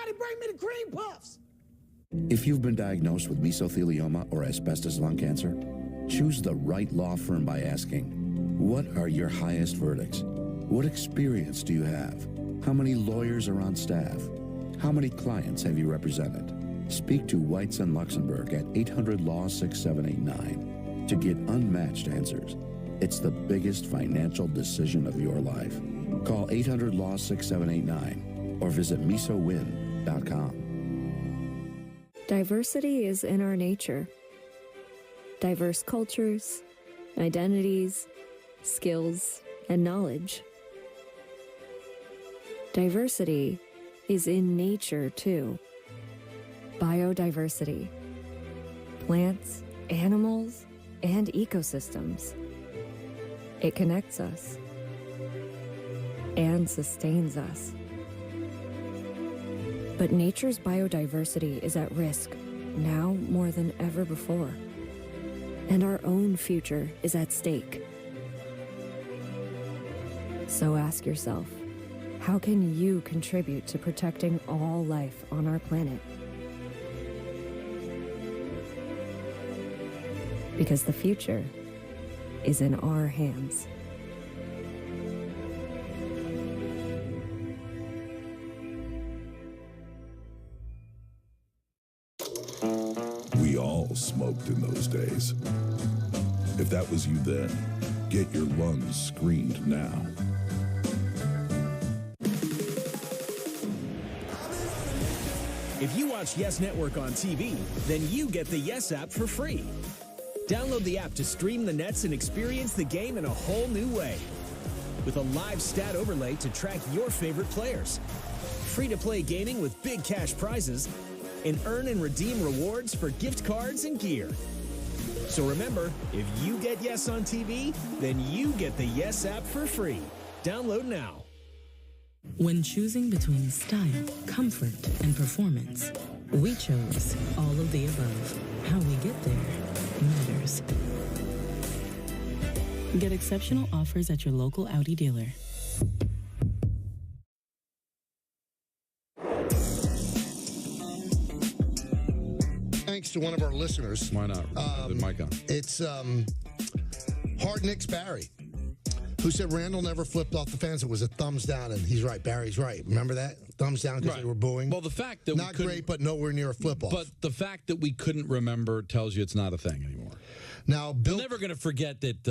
Somebody bring me the cream puffs. If you've been diagnosed with mesothelioma or asbestos lung cancer, choose the right law firm by asking, what are your highest verdicts? What experience do you have? How many lawyers are on staff? How many clients have you represented? Speak to Weitz & Luxembourg at 800-LAW-6789 to get unmatched answers. It's the biggest financial decision of your life. Call 800-LAW-6789 or visit mesowin.com. Diversity is in our nature. Diverse cultures, identities, skills, and knowledge. Diversity is in nature, too. Biodiversity. Plants, animals, and ecosystems. It connects us and sustains us. But nature's biodiversity is at risk now more than ever before. And our own future is at stake. So ask yourself, how can you contribute to protecting all life on our planet? Because the future is in our hands. We all smoked in those days. If that was you then, get your lungs screened now. If you watch Yes Network on TV, then you get the Yes app for free. Download the app to stream the Nets and experience the game in a whole new way. With a live stat overlay to track your favorite players. Free-to-play gaming with big cash prizes. And earn and redeem rewards for gift cards and gear. So remember, if you get Yes on TV, then you get the Yes app for free. Download now. When choosing between style, comfort, and performance, we chose all of the above. How we get there matters. Get exceptional offers at your local Audi dealer. Thanks to one of our listeners. Why not? The mic on. It's Hard Nicks Barry, who said Randall never flipped off the fans. It was a thumbs down, and he's right. Barry's right. Remember that? Thumbs down because they were booing. Well, the fact that not great, but nowhere near a flip off. But the fact that we couldn't remember tells you it's not a thing anymore. Now, Bill, you're never going to forget that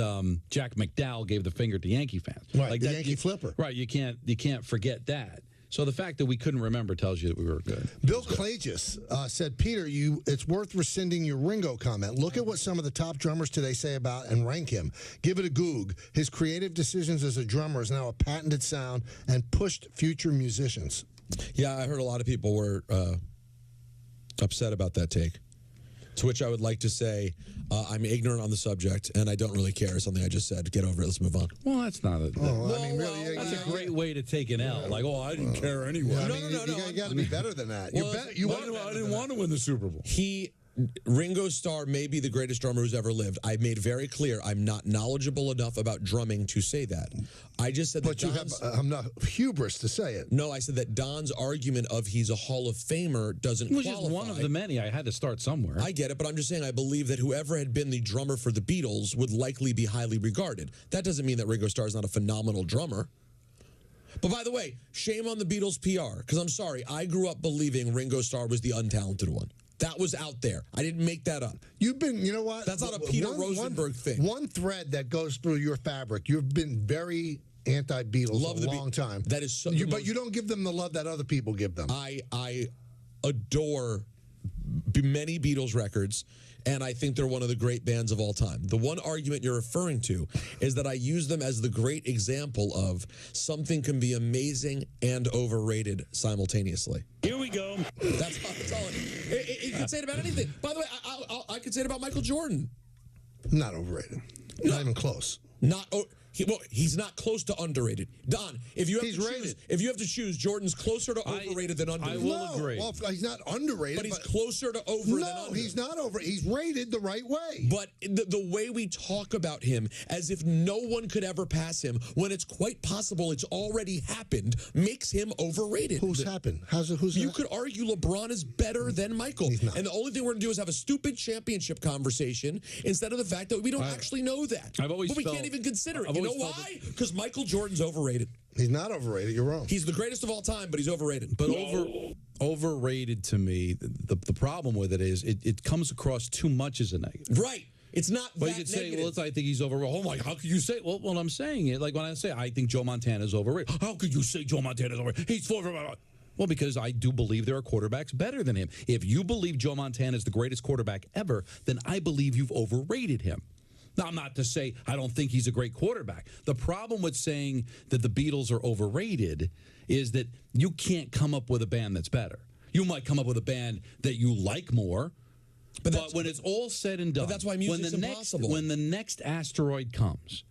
Jack McDowell gave the finger to Yankee fans. Right, like the that, Yankee flipper. Right, you can't forget that. So the fact that we couldn't remember tells you that we were good. Bill Clagis said, Peter, it's worth rescinding your Ringo comment. Look at what some of the top drummers today say about and rank him. Give it a goog. His creative decisions as a drummer is now a patented sound and pushed future musicians. Yeah, I heard a lot of people were upset about that take. To which I would like to say, I'm ignorant on the subject, and I don't really care. Something I just said. Get over it. Let's move on. Well, that's not a... That's a great way to take an L. Like, I didn't care anyway. Yeah, no. You got to be better than that. Well, I didn't want to win the Super Bowl. Ringo Starr may be the greatest drummer who's ever lived. I made very clear I'm not knowledgeable enough about drumming to say that. I just said that. But I'm not hubris to say it. No, I said that Don's argument of he's a Hall of Famer doesn't qualify. It was just one of the many. I had to start somewhere. I get it, but I'm just saying I believe that whoever had been the drummer for the Beatles would likely be highly regarded. That doesn't mean that Ringo Starr is not a phenomenal drummer. But by the way, shame on the Beatles PR, because I'm sorry, I grew up believing Ringo Starr was the untalented one. That was out there. I didn't make that up. You've been, you know what? That's not a Peter Rosenberg thing. One thread that goes through your fabric. You've been very anti-Beatles a long time. That is so. But you don't give them the love that other people give them. I adore many Beatles records, and I think they're one of the great bands of all time. The one argument you're referring to is that I use them as the great example of something can be amazing and overrated simultaneously. Here we go. That's all. You can say it about anything. By the way, I could say it about Michael Jordan. Not overrated. Not even close. He's not close to underrated. Don, if you have to choose, Jordan's closer to overrated than underrated. I will agree. Well, he's not underrated, but he's closer to over than under. No, he's not over. He's rated the right way. But the way we talk about him as if no one could ever pass him, when it's quite possible it's already happened, makes him overrated. Who's happened? You could argue LeBron is better than Michael. He's not. And the only thing we're going to do is have a stupid championship conversation instead of the fact that we don't actually know that. But we can't even consider it. You know why? Because Michael Jordan's overrated. He's not overrated. You're wrong. He's the greatest of all time, but he's overrated. But overrated to me, the problem with it is it comes across too much as a negative. Right. It's not but that you could negative. say, well, I think he's overrated. Oh, my, how could you say? Well, when I'm saying it, like when I say I think Joe Montana's overrated, how could you say Joe Montana's overrated? He's overrated. Well, because I do believe there are quarterbacks better than him. If you believe Joe Montana is the greatest quarterback ever, then I believe you've overrated him. Now, I'm not to say I don't think he's a great quarterback. The problem with saying that the Beatles are overrated is that you can't come up with a band that's better. You might come up with a band that you like more, but when it's all said and done, that's why music's impossible. When the next asteroid comes,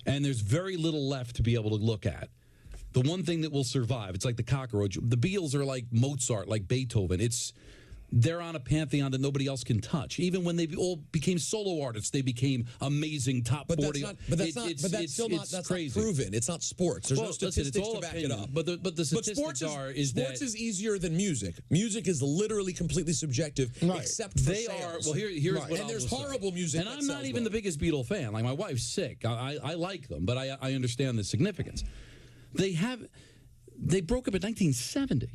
and there's very little left to be able to look at, the one thing that will survive, it's like the cockroach. The Beatles are like Mozart, like Beethoven. They're on a pantheon that nobody else can touch. Even when they all became solo artists, they became amazing top 40. That's not proven. It's not sports. There's no statistics to back it up. But the statistics sports is easier than music. Music is literally completely subjective, except for sales. Well, here's what and there's horrible music. And I'm not even the biggest Beatle fan. Like my wife's sick. I like them, but I understand the significance. They broke up in 1970.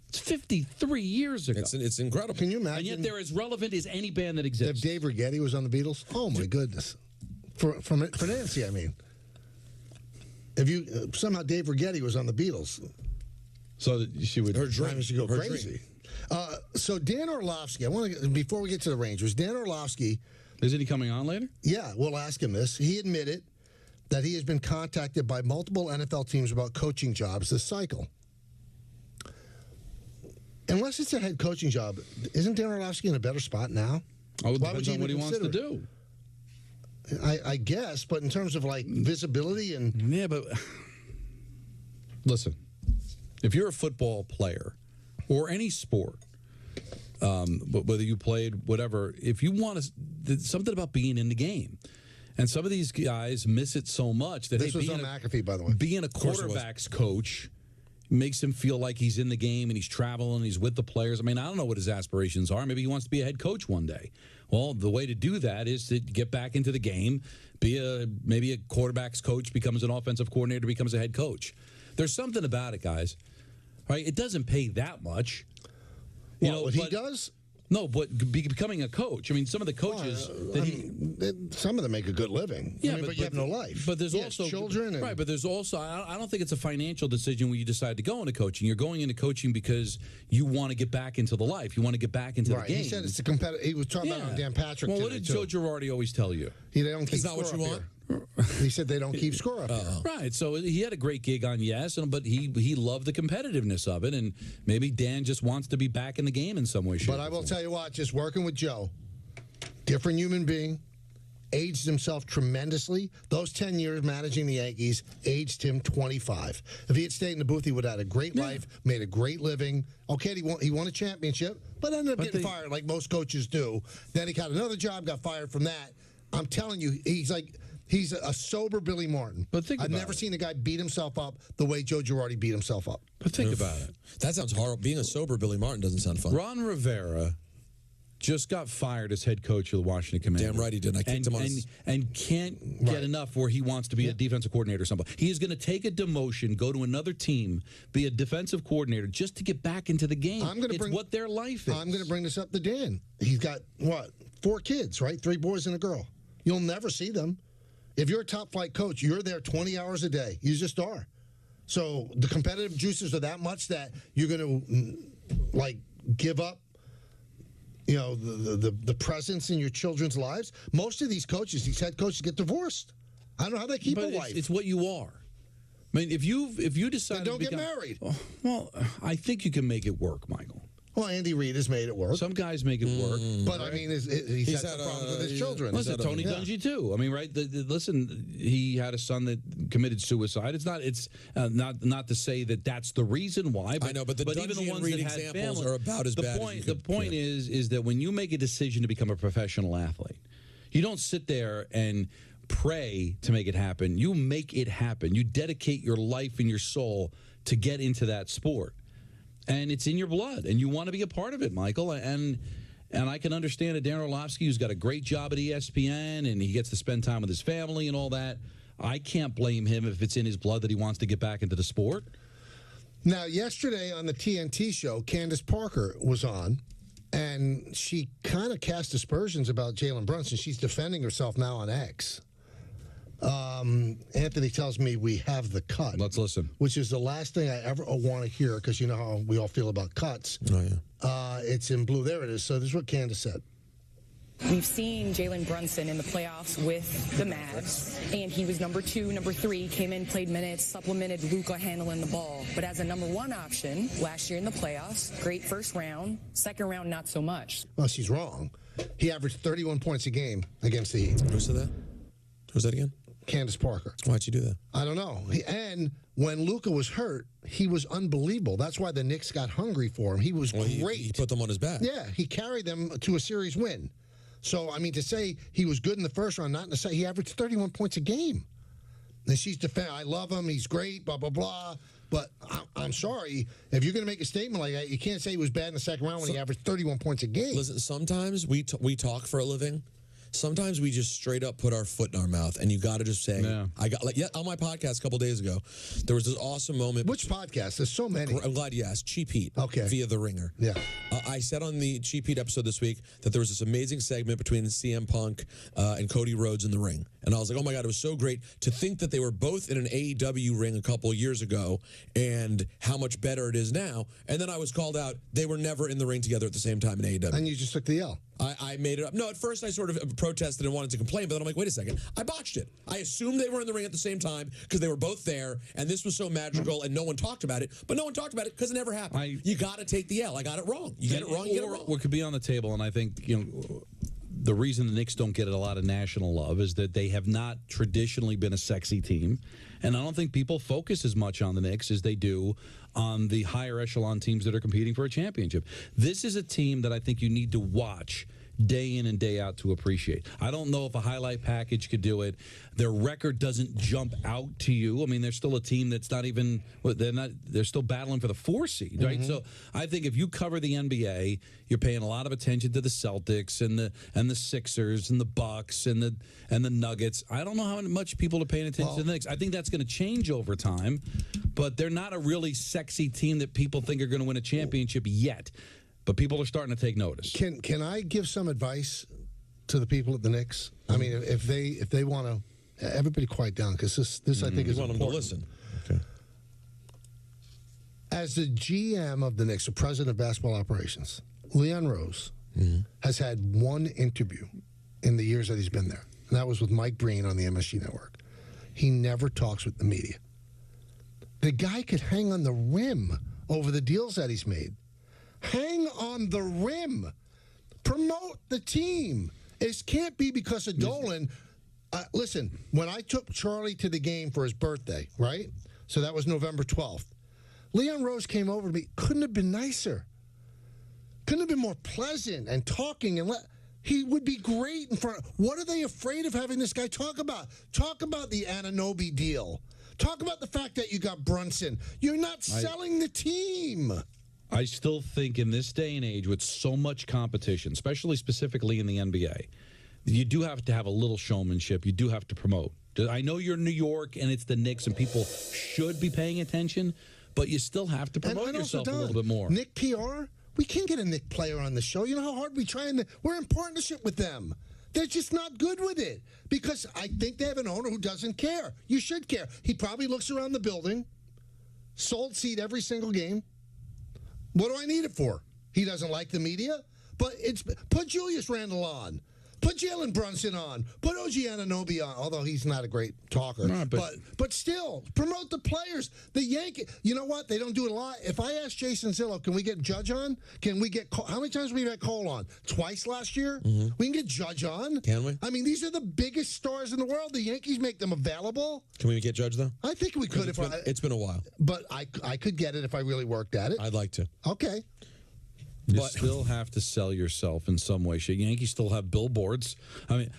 It's 53 years ago. It's incredible. Can you imagine? And yet they're as relevant as any band that exists. If Dave Righetti was on the Beatles, oh my goodness. For Nancy, I mean. If you somehow Dave Righetti was on the Beatles, so that she would her dream should go crazy. So Dan Orlovsky, I want to before we get to the Rangers, Dan Orlovsky, isn't he coming on later? Yeah, we'll ask him this. He admitted that he has been contacted by multiple NFL teams about coaching jobs this cycle. Unless it's a head coaching job, isn't Dan Orlovsky in a better spot now? Oh, it depends on what he wants to do. I guess, but in terms of like visibility and yeah, but listen, if you're a football player or any sport, whether you played whatever, if you want to, there's something about being in the game. And some of these guys miss it so much that this was on McAfee, by the way. Being a quarterback's coach makes him feel like he's in the game and he's traveling, he's with the players. I mean, I don't know what his aspirations are. Maybe he wants to be a head coach one day. Well, the way to do that is to get back into the game, maybe a quarterback's coach, becomes an offensive coordinator, becomes a head coach. There's something about it, guys. Right? It doesn't pay that much. What he does? No, but becoming a coach. I mean, some of the coaches... some of them make a good living. Yeah, but you have no life. But there's also... children. Right, but there's also... I don't think it's a financial decision when you decide to go into coaching. You're going into coaching because you want to get back into the life. You want to get back into the game. He said it's a competitive... He was talking about Dan Patrick Well, what did Joe Girardi always tell you? They don't keep Is that what you want? He said they don't keep score up here. Right, so he had a great gig on Yes, but he loved the competitiveness of it, and maybe Dan just wants to be back in the game in some way, shape, But I will tell you what, just working with Joe, different human being, aged himself tremendously. Those 10 years managing the Yankees aged him 25. If he had stayed in the booth, he would have had a great life, made a great living. Okay, he won a championship, but ended up getting fired like most coaches do. Then he got another job, got fired from that. I'm telling you, he's a sober Billy Martin. But I've never seen a guy beat himself up the way Joe Girardi beat himself up. But think about it. That sounds horrible. Being a sober Billy Martin doesn't sound fun. Ron Rivera just got fired as head coach of the Washington Commanders. Damn right he did. I kicked him on and can't get enough where he wants to be a defensive coordinator or something. He is going to take a demotion, go to another team, be a defensive coordinator just to get back into the game. It's what their life is. I'm going to bring this up to Dan. He's got, 4 kids, right? 3 boys and a girl. You'll never see them. If you're a top-flight coach, you're there 20 hours a day. You just are. So the competitive juices are that much that you're going to, give up, the presence in your children's lives. Most of these coaches, these head coaches, get divorced. I don't know how they keep a life. It's what you are. I mean, if you decide then don't get married. Well, I think you can make it work, Michael. Well, Andy Reid has made it work. Some guys make it work. But, I mean, he's had some problems with his children. Listen, Tony Dungy, too. I mean, right? Listen, he had a son that committed suicide. It's not to say that that's the reason why. But, I know, but even the ones that had examples are about as bad as you could. The point is that when you make a decision to become a professional athlete, you don't sit there and pray to make it happen. You make it happen. You dedicate your life and your soul to get into that sport. And it's in your blood, and you want to be a part of it, Michael. And I can understand that Darren Orlovsky, who's got a great job at ESPN, and he gets to spend time with his family and all that. I can't blame him if it's in his blood that he wants to get back into the sport. Now, yesterday on the TNT show, Candace Parker was on, and she kind of cast aspersions about Jalen Brunson. She's defending herself now on X. Anthony tells me we have the cut. Let's listen. Which is the last thing I ever want to hear, because you know how we all feel about cuts. Oh, yeah. It's in blue. There it is. So this is what Candace said. We've seen Jalen Brunson in the playoffs with the Mavs, and he was number 2, number 3, came in, played minutes, supplemented Luka handling the ball. But as a number 1 option, last year in the playoffs, great first round, second round, not so much. Well, she's wrong. He averaged 31 points a game against the Heat. Who said that? Who's that again? Candace Parker. Why'd you do that? I don't know. And when Luka was hurt, he was unbelievable. That's why the Knicks got hungry for him. He was great. He put them on his back. Yeah, he carried them to a series win. So, I mean, to say he was good in the first round, not to say he averaged 31 points a game. And she's defending, I love him, he's great, blah, blah, blah. But I'm sorry, if you're going to make a statement like that, you can't say he was bad in the second round when he averaged 31 points a game. Listen, sometimes we talk for a living. Sometimes we just straight up put our foot in our mouth, and you got to just say, on my podcast a couple days ago, there was this awesome moment. Which podcast? There's so many. I'm glad you asked. Cheap Heat. Okay. Via The Ringer. Yeah. I said on the Cheap Heat episode this week that there was this amazing segment between CM Punk and Cody Rhodes in the ring. And I was like, oh my God, it was so great to think that they were both in an AEW ring a couple of years ago and how much better it is now. And then I was called out. They were never in the ring together at the same time in AEW. And you just took the L. I made it up. No, at first I sort of protested and wanted to complain, but then I'm like, wait a second. I botched it. I assumed they were in the ring at the same time because they were both there, and this was so magical, and no one talked about it. But no one talked about it because it never happened. You got to take the L. I got it wrong. You get it wrong, you get it wrong. What could be on the table, and I think, the reason the Knicks don't get a lot of national love is that they have not traditionally been a sexy team. And I don't think people focus as much on the Knicks as they do on the higher echelon teams that are competing for a championship. This is a team that I think you need to watch day in and day out to appreciate. I don't know if a highlight package could do it. Their record doesn't jump out to you. I mean, they're still a team that's not even, they're still battling for the 4 seed, right? So I think if you cover the NBA, you're paying a lot of attention to the Celtics and the Sixers and the Bucks and the Nuggets. I don't know how much people are paying attention to the Knicks. I think that's going to change over time, but they're not a really sexy team that people think are going to win a championship yet. But people are starting to take notice. Can I give some advice to the people at the Knicks? I mean, if they want to, everybody quiet down, because this I think is important. Want them to listen. Okay. As the GM of the Knicks, the president of basketball operations, Leon Rose has had one interview in the years that he's been there, and that was with Mike Breen on the MSG Network. He never talks with the media. The guy could hang on the rim over the deals that he's made. Hang on the rim. Promote the team. It can't be because of Dolan. Listen, when I took Charlie to the game for his birthday, right? So that was November 12th. Leon Rose came over to me. Couldn't have been nicer. Couldn't have been more pleasant and talking. And he would be great in front. What are they afraid of having this guy talk about? Talk about the Anunoby deal. Talk about the fact that you got Brunson. You're not selling the team. I still think in this day and age with so much competition, especially specifically in the NBA, you do have to have a little showmanship. You do have to promote. I know you're New York and it's the Knicks and people should be paying attention, but you still have to promote yourself a little bit more. Nick PR, we can't get a Nick player on the show. You know how hard we try, and we're in partnership with them. They're just not good with it because I think they have an owner who doesn't care. You should care. He probably looks around the building, sold seat every single game. What do I need it for? He doesn't like the media? But put Julius Randle on. Put Jalen Brunson on. Put OG Anunoby on, although he's not a great talker. No, but still, promote the players. The Yankees, you know what? They don't do it a lot. If I ask Jason Zillow, can we get Judge on? Can we get Cole? How many times have we had Cole on? Twice last year? Mm-hmm. We can get Judge on. Can we? I mean, these are the biggest stars in the world. The Yankees make them available. Can we get Judge, though? I think we could. It's been a while. But I could get it if I really worked at it. I'd like to. Okay. You still have to sell yourself in some way. Yankees still have billboards. I mean,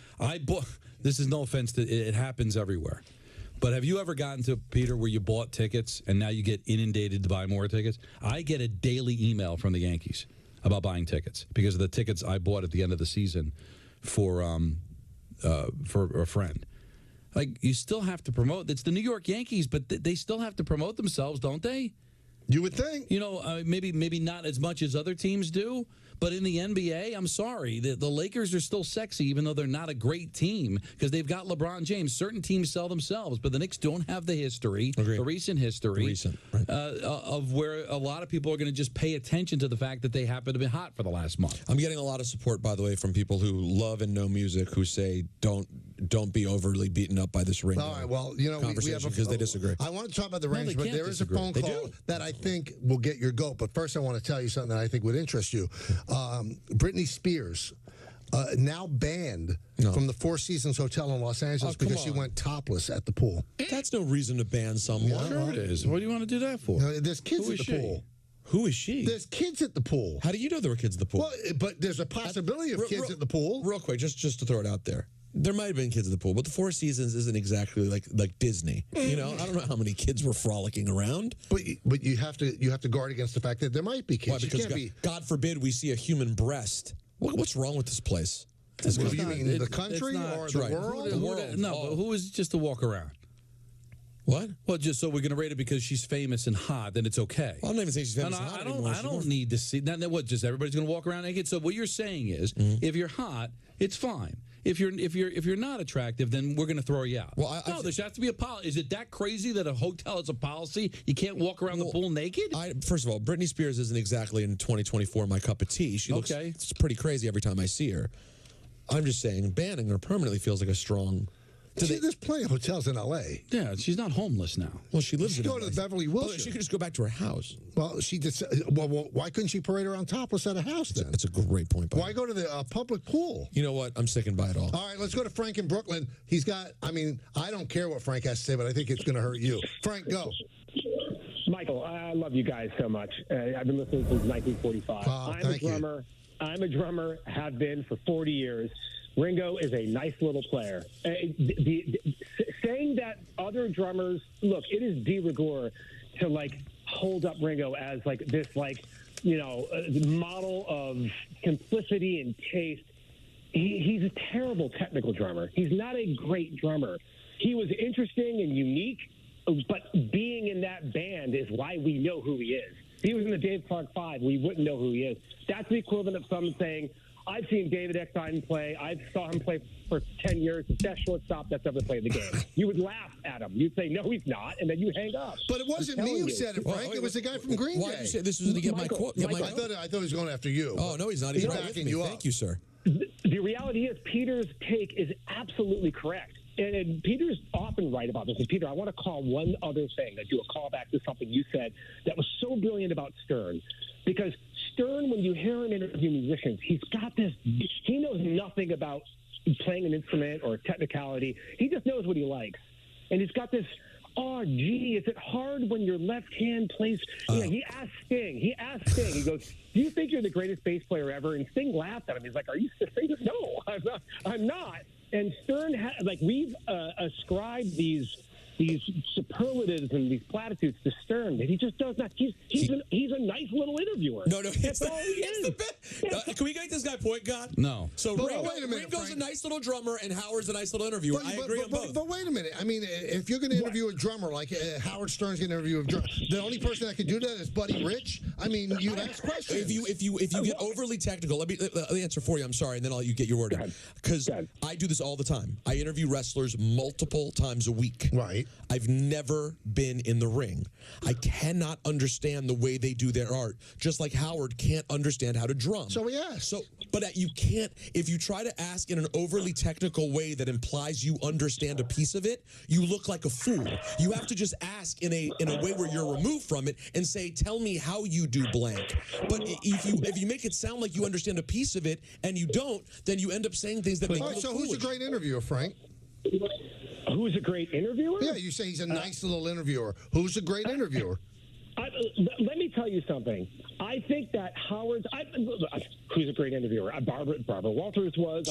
this is no offense to it happens everywhere. But have you ever gotten to, Peter, where you bought tickets and now you get inundated to buy more tickets? I get a daily email from the Yankees about buying tickets because of the tickets I bought at the end of the season for a friend. Like, you still have to promote. It's the New York Yankees, but they still have to promote themselves, don't they? You would think. You know, maybe not as much as other teams do, but in the NBA, I'm sorry, the Lakers are still sexy, even though they're not a great team, because they've got LeBron James. Certain teams sell themselves, but the Knicks don't have the history, the recent history, right. of where a lot of people are going to just pay attention to the fact that they happen to be hot for the last month. I'm getting a lot of support, by the way, from people who love and know music who say don't be overly beaten up by this Ringo. All right, well, you know, we have because they disagree. I want to talk about the Rangers, they but there can't is a phone disagree. call that I think will get your goat. But first, I want to tell you something that I think would interest you. Britney Spears, now banned from the Four Seasons Hotel in Los Angeles because she went topless at the pool. That's no reason to ban someone. Sure it is. What do you want to do that for? There's kids Who at is the she? pool. Who is she? There's kids at the pool. How do you know there were kids at the pool? Well, but there's a possibility of kids at the pool. Real quick, just to throw it out there. There might have been kids at the pool, but the Four Seasons isn't exactly like Disney. You know, I don't know how many kids were frolicking around. But you have to guard against the fact that there might be kids. Why? Because God forbid we see a human breast. What's wrong with this place? You mean the country or the world? The world. No, but who is just to walk around? What? Well, just so we're going to rate it because she's famous and hot, then it's okay. Well, I'm not even saying she's famous and hot anymore. I don't need to see. Now, what? Just everybody's going to walk around naked? So what you're saying is, if you're hot, it's fine. If you're not attractive, then we're going to throw you out. Well, no, there has to be a policy. Is it that crazy that a hotel has a policy? You can't walk around the pool naked? First of all, Britney Spears isn't exactly in 2024 my cup of tea. She looks it's pretty crazy every time I see her. I'm just saying, banning her permanently feels like a strong. There's plenty of hotels in L.A. Yeah, she's not homeless now. Well, she lives in go to the Beverly Wilshire. She could just go back to her house. Well, she just. Well, why couldn't she parade around topless at a house then? That's a great point. Why go to the public pool? You know what? I'm sticking by it all. All right, let's go to Frank in Brooklyn. He's got. I mean, I don't care what Frank has to say, but I think it's going to hurt you. Frank, go. Michael, I love you guys so much. I've been listening since 1945. I'm a drummer. Have been for 40 years. Ringo is a nice little player. Saying that other drummers, look, it is de rigueur to hold up Ringo as this model of simplicity and taste. He's a terrible technical drummer. He's not a great drummer. He was interesting and unique, but being in that band is why we know who he is. If he was in the Dave Clark Five, we wouldn't know who he is. That's the equivalent of someone saying, I've seen David Eckstein play. I saw him play for 10 years. The best shortstop that's ever played the game. You would laugh at him. You'd say, no, he's not, and then you hang up. But it wasn't me who said it, Frank. It was the guy from Green Day. Why did you say this was to get my quote? I thought he was going after you. Oh, no, he's not. He's backing you up. Thank you, sir. The reality is Peter's take is absolutely correct. And Peter's often right about this. And Peter, I want to call one other thing. I do a callback to something you said that was so brilliant about Stern. Because Stern, when you hear him interview musicians, he's got this, he knows nothing about playing an instrument or technicality. He just knows what he likes. And he's got this, oh, gee, is it hard when your left hand plays? He asked Sting. He goes, do you think you're the greatest bass player ever? And Sting laughed at him. He's like, are you serious? No, I'm not. And Stern, we've ascribed these superlatives and these platitudes to Stern that he just does not. He's a nice little interviewer. No, that's all he is. The best. Can we make this guy point God? No. So wait a minute, Ringo's a nice little drummer and Howard's a nice little interviewer. I agree on both. But wait a minute. I mean, if you're going to interview a drummer like Howard Stern's going to interview a drummer, the only person that can do that is Buddy Rich. I mean, you ask questions. If you get overly technical, let me answer for you. I'm sorry, and then you get your word in. Because I do this all the time. I interview wrestlers multiple times a week. Right. I've never been in the ring. I cannot understand the way they do their art, just like Howard can't understand how to drum. So he asked. But you can't, if you try to ask in an overly technical way that implies you understand a piece of it, you look like a fool. You have to just ask in a way where you're removed from it and say, tell me how you do blank. But if you make it sound like you understand a piece of it and you don't, then you end up saying things that make you look So foolish. who's a great interviewer, Frank? Who's a great interviewer? Yeah, you say he's a nice little interviewer. Who's a great interviewer? Let me tell you something. I think that who's a great interviewer? Barbara Walters was.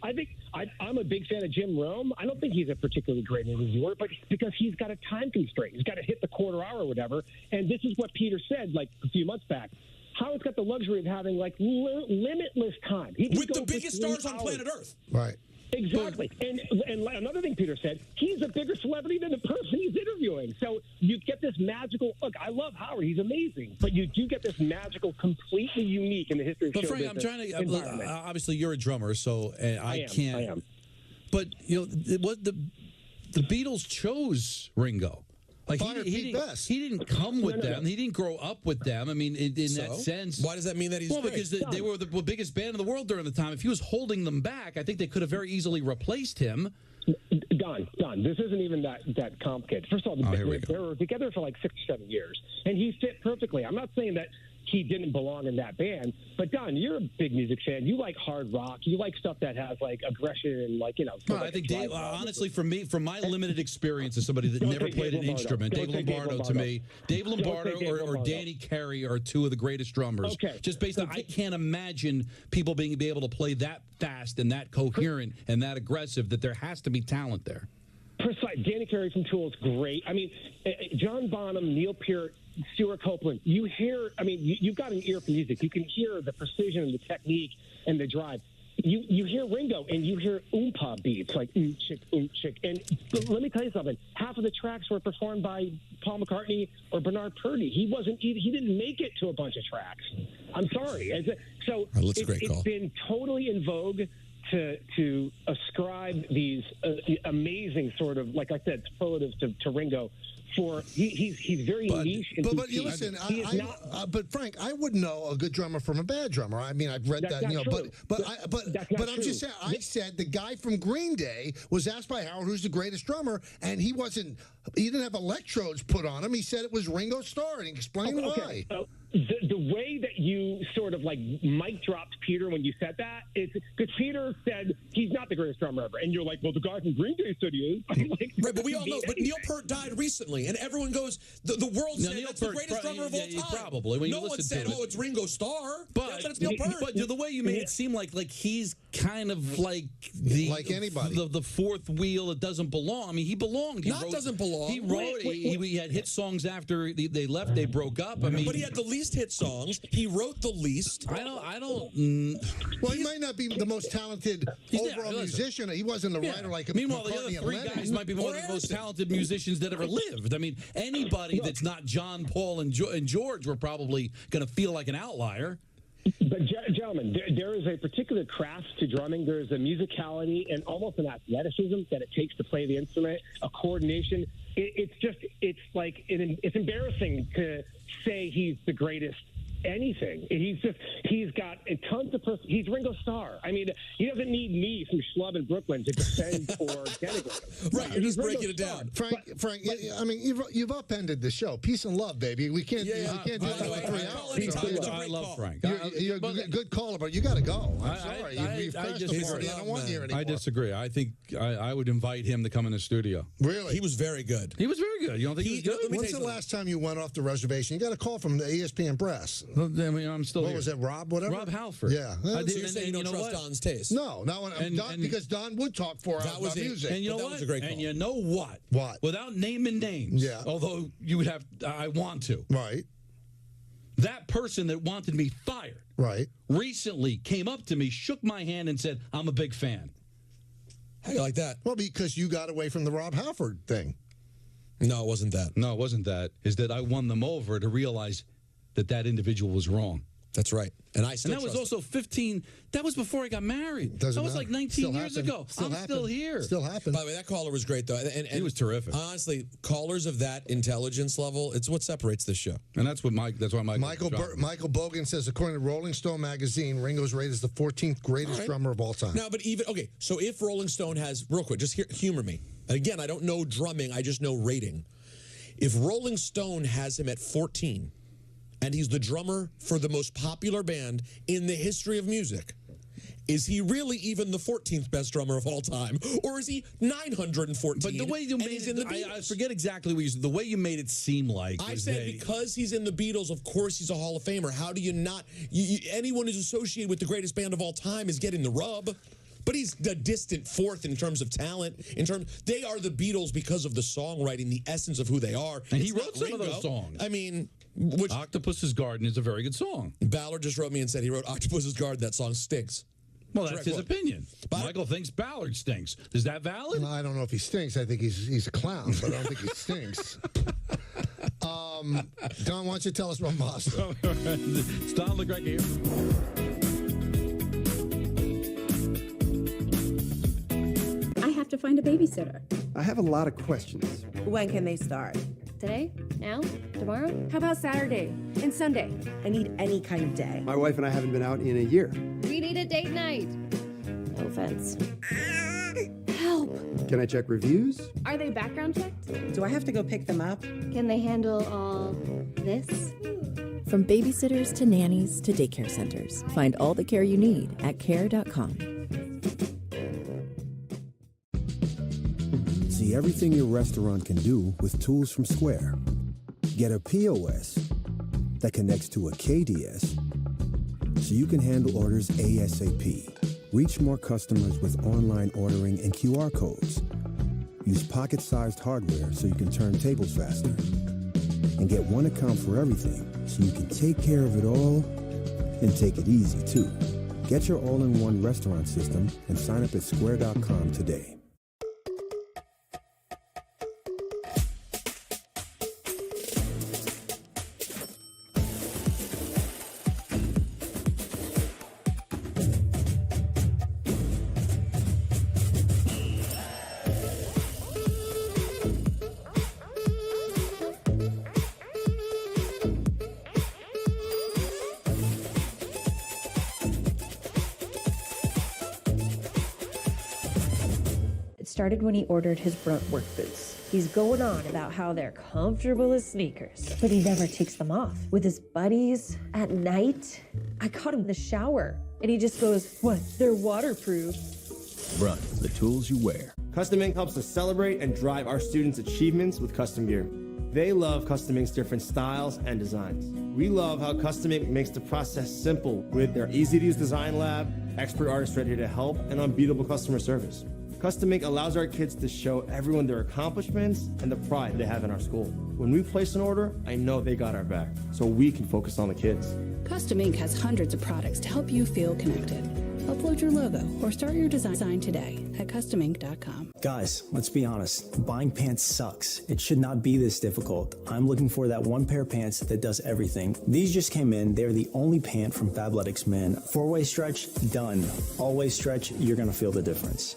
I'm a big fan of Jim Rome. I don't think he's a particularly great interviewer, but because he's got a time constraint. He's got to hit the quarter hour or whatever. And this is what Peter said like a few months back. Howard's got the luxury of having like limitless time. He can with go the biggest stars on planet Earth. Right. Exactly. And another thing Peter said, he's a bigger celebrity than the person he's interviewing. So you get this magical, look, I love Howard. He's amazing. But you do get this magical, completely unique in the history of show Frank, I'm trying to, obviously you're a drummer, so I can't. I am. But, the Beatles chose Ringo. Like he didn't come with them. He didn't grow up with them. I mean, in that sense. Why does that mean that he's great? Because they were the biggest band in the world during the time. If he was holding them back, I think they could have very easily replaced him. Don, this isn't even that complicated. First of all, they were together for like 6 or 7 years, and he fit perfectly. I'm not saying that he didn't belong in that band, but Don, you're a big music fan. You like hard rock. You like stuff that has like aggression and like I think Dave, honestly, from my limited experience as somebody that never played an instrument, Dave Lombardo to me, Dave Lombardo or Danny Carey are two of the greatest drummers. Okay. Just based on, I can't imagine people being able to play that fast and that coherent and that aggressive. That there has to be talent there. Precise. Danny Carey from Tool is great. I mean, John Bonham, Neil Peart, Stuart Copeland. You hear, you've got an ear for music. You can hear the precision and the technique and the drive. You hear Ringo and you hear oompa beats like chick. And let me tell you something. Half of the tracks were performed by Paul McCartney or Bernard Purdie. He didn't make it to a bunch of tracks. I'm sorry. It's been totally in vogue to ascribe these amazing sort of, like I said, superlatives to Ringo. He's very niche. But you listen, but Frank, I wouldn't know a good drummer from a bad drummer. I mean, I've read that, but I'm just saying. I said the guy from Green Day was asked by Howard who's the greatest drummer, and he didn't have electrodes put on him. He said it was Ringo Starr, and he explained why. So the way that you sort of like mic dropped Peter when you said that is because Peter said he's not the greatest drummer ever, and you're like, well, the guy from Green Day said he is. Right, but we all know. But Neil Peart died recently, and everyone goes, the world said that's the greatest drummer of all time. Probably. When no one said, it's Ringo Starr. But it's Neil Peart. But the way you made it seem like he's kind of like the fourth wheel that doesn't belong. I mean, he belonged. Doesn't belong. He wrote. He had hit songs after they left. They broke up. I mean, but he had the least hit songs. He wrote the least. I don't. Well, he might not be the most talented overall musician. He wasn't the writer like. Meanwhile, the other three guys might be one of the most talented musicians that ever lived. I mean, anybody that's not John, Paul, and George were probably going to feel like an outlier. But, gentlemen, there is a particular craft to drumming. There is a musicality and almost an athleticism that it takes to play the instrument, a coordination. It's embarrassing to say he's the greatest anything. He's got tons of he's Ringo Starr. I mean, he doesn't need me from Schlub in Brooklyn to defend or denigrate him. Right, you're just breaking it down. Frank, I mean, you've upended the show. Peace and love, baby. We can't do this for 3 hours. I love Frank. You're a good caller, but you got to go. I'm sorry. You've crashed the party. I don't want you here anymore. I disagree. I think I would invite him to come in the studio. Really? He was very good. He was very good. You don't think he was good? When's the last time you went off the reservation? You got a call from the ESPN press. I mean, I'm still What was it, Rob? Whatever? Rob Halford. Yeah. So you're saying you don't trust Don's taste? No. Because Don would talk for us about music. And you know what? Was a great call. And you know what? What? Without naming names. Yeah. Although you would have, I want to. Right. That person that wanted me fired. Right. Recently came up to me, shook my hand, and said, I'm a big fan. How do you like that? Well, because you got away from the Rob Halford thing. No, it wasn't that. No, it wasn't that. Is that I won them over to realize that individual was wrong. That's right. And I still And that was trust also 15. That was before I got married. That was like 19 years ago. I'm still here. Still happened. By the way, that caller was great, though. And he was terrific. Honestly, callers of that intelligence level, it's what separates this show. And that's what why Michael Bogan says, according to Rolling Stone magazine, Ringo's rated as the 14th greatest drummer of all time. No, but so if Rolling Stone has, real quick, just humor me. And again, I don't know drumming, I just know rating. If Rolling Stone has him at 14, and he's the drummer for the most popular band in the history of music, is he really even the 14th best drummer of all time? Or is he 914? But the way you made it, I forget exactly what you said. The way you made it seem like. I said because he's in the Beatles, of course he's a Hall of Famer. How do you not? Anyone who's associated with the greatest band of all time is getting the rub. But he's the distant fourth in terms of talent. They are the Beatles because of the songwriting, the essence of who they are. And he wrote some of those songs. I mean, Octopus's Garden is a very good song. Ballard just wrote me and said he wrote Octopus's Garden. That song stinks. Well, that's his opinion. Michael thinks Ballard stinks. Is that valid? I don't know if he stinks. I think he's a clown, but I don't think he stinks. Don, why don't you tell us about Mazda? It's Don LeGrec here. I have to find a babysitter. I have a lot of questions. When can they start? Today? Now? Tomorrow? How about Saturday and Sunday? I need any kind of day. My wife and I haven't been out in a year. We need a date night. No offense. Help! Can I check reviews? Are they background checked? Do I have to go pick them up? Can they handle all this? From babysitters to nannies to daycare centers, find all the care you need at care.com. See everything your restaurant can do with tools from Square. Get a POS that connects to a KDS so you can handle orders ASAP. Reach more customers with online ordering and QR codes. Use pocket-sized hardware so you can turn tables faster. And get one account for everything so you can take care of it all and take it easy too. Get your all-in-one restaurant system and sign up at square.com today. Started when he ordered his Brunt work boots. He's going on about how they're comfortable as sneakers, but he never takes them off. With his buddies at night, I caught him in the shower, and he just goes, "What? They're waterproof." Brunt, the tools you wear. Custom Ink helps us celebrate and drive our students' achievements with custom gear. They love Custom Ink's different styles and designs. We love how Custom Ink makes the process simple with their easy-to-use design lab, expert artists ready to help, and unbeatable customer service. Custom Ink allows our kids to show everyone their accomplishments and the pride they have in our school. When we place an order, I know they got our back, so we can focus on the kids. Custom Ink has hundreds of products to help you feel connected. Upload your logo or start your design today at customink.com. Guys, let's be honest. Buying pants sucks. It should not be this difficult. I'm looking for that one pair of pants that does everything. These just came in. They're the only pant from Fabletics Men. 4-way stretch, done. All-way stretch, you're going to feel the difference.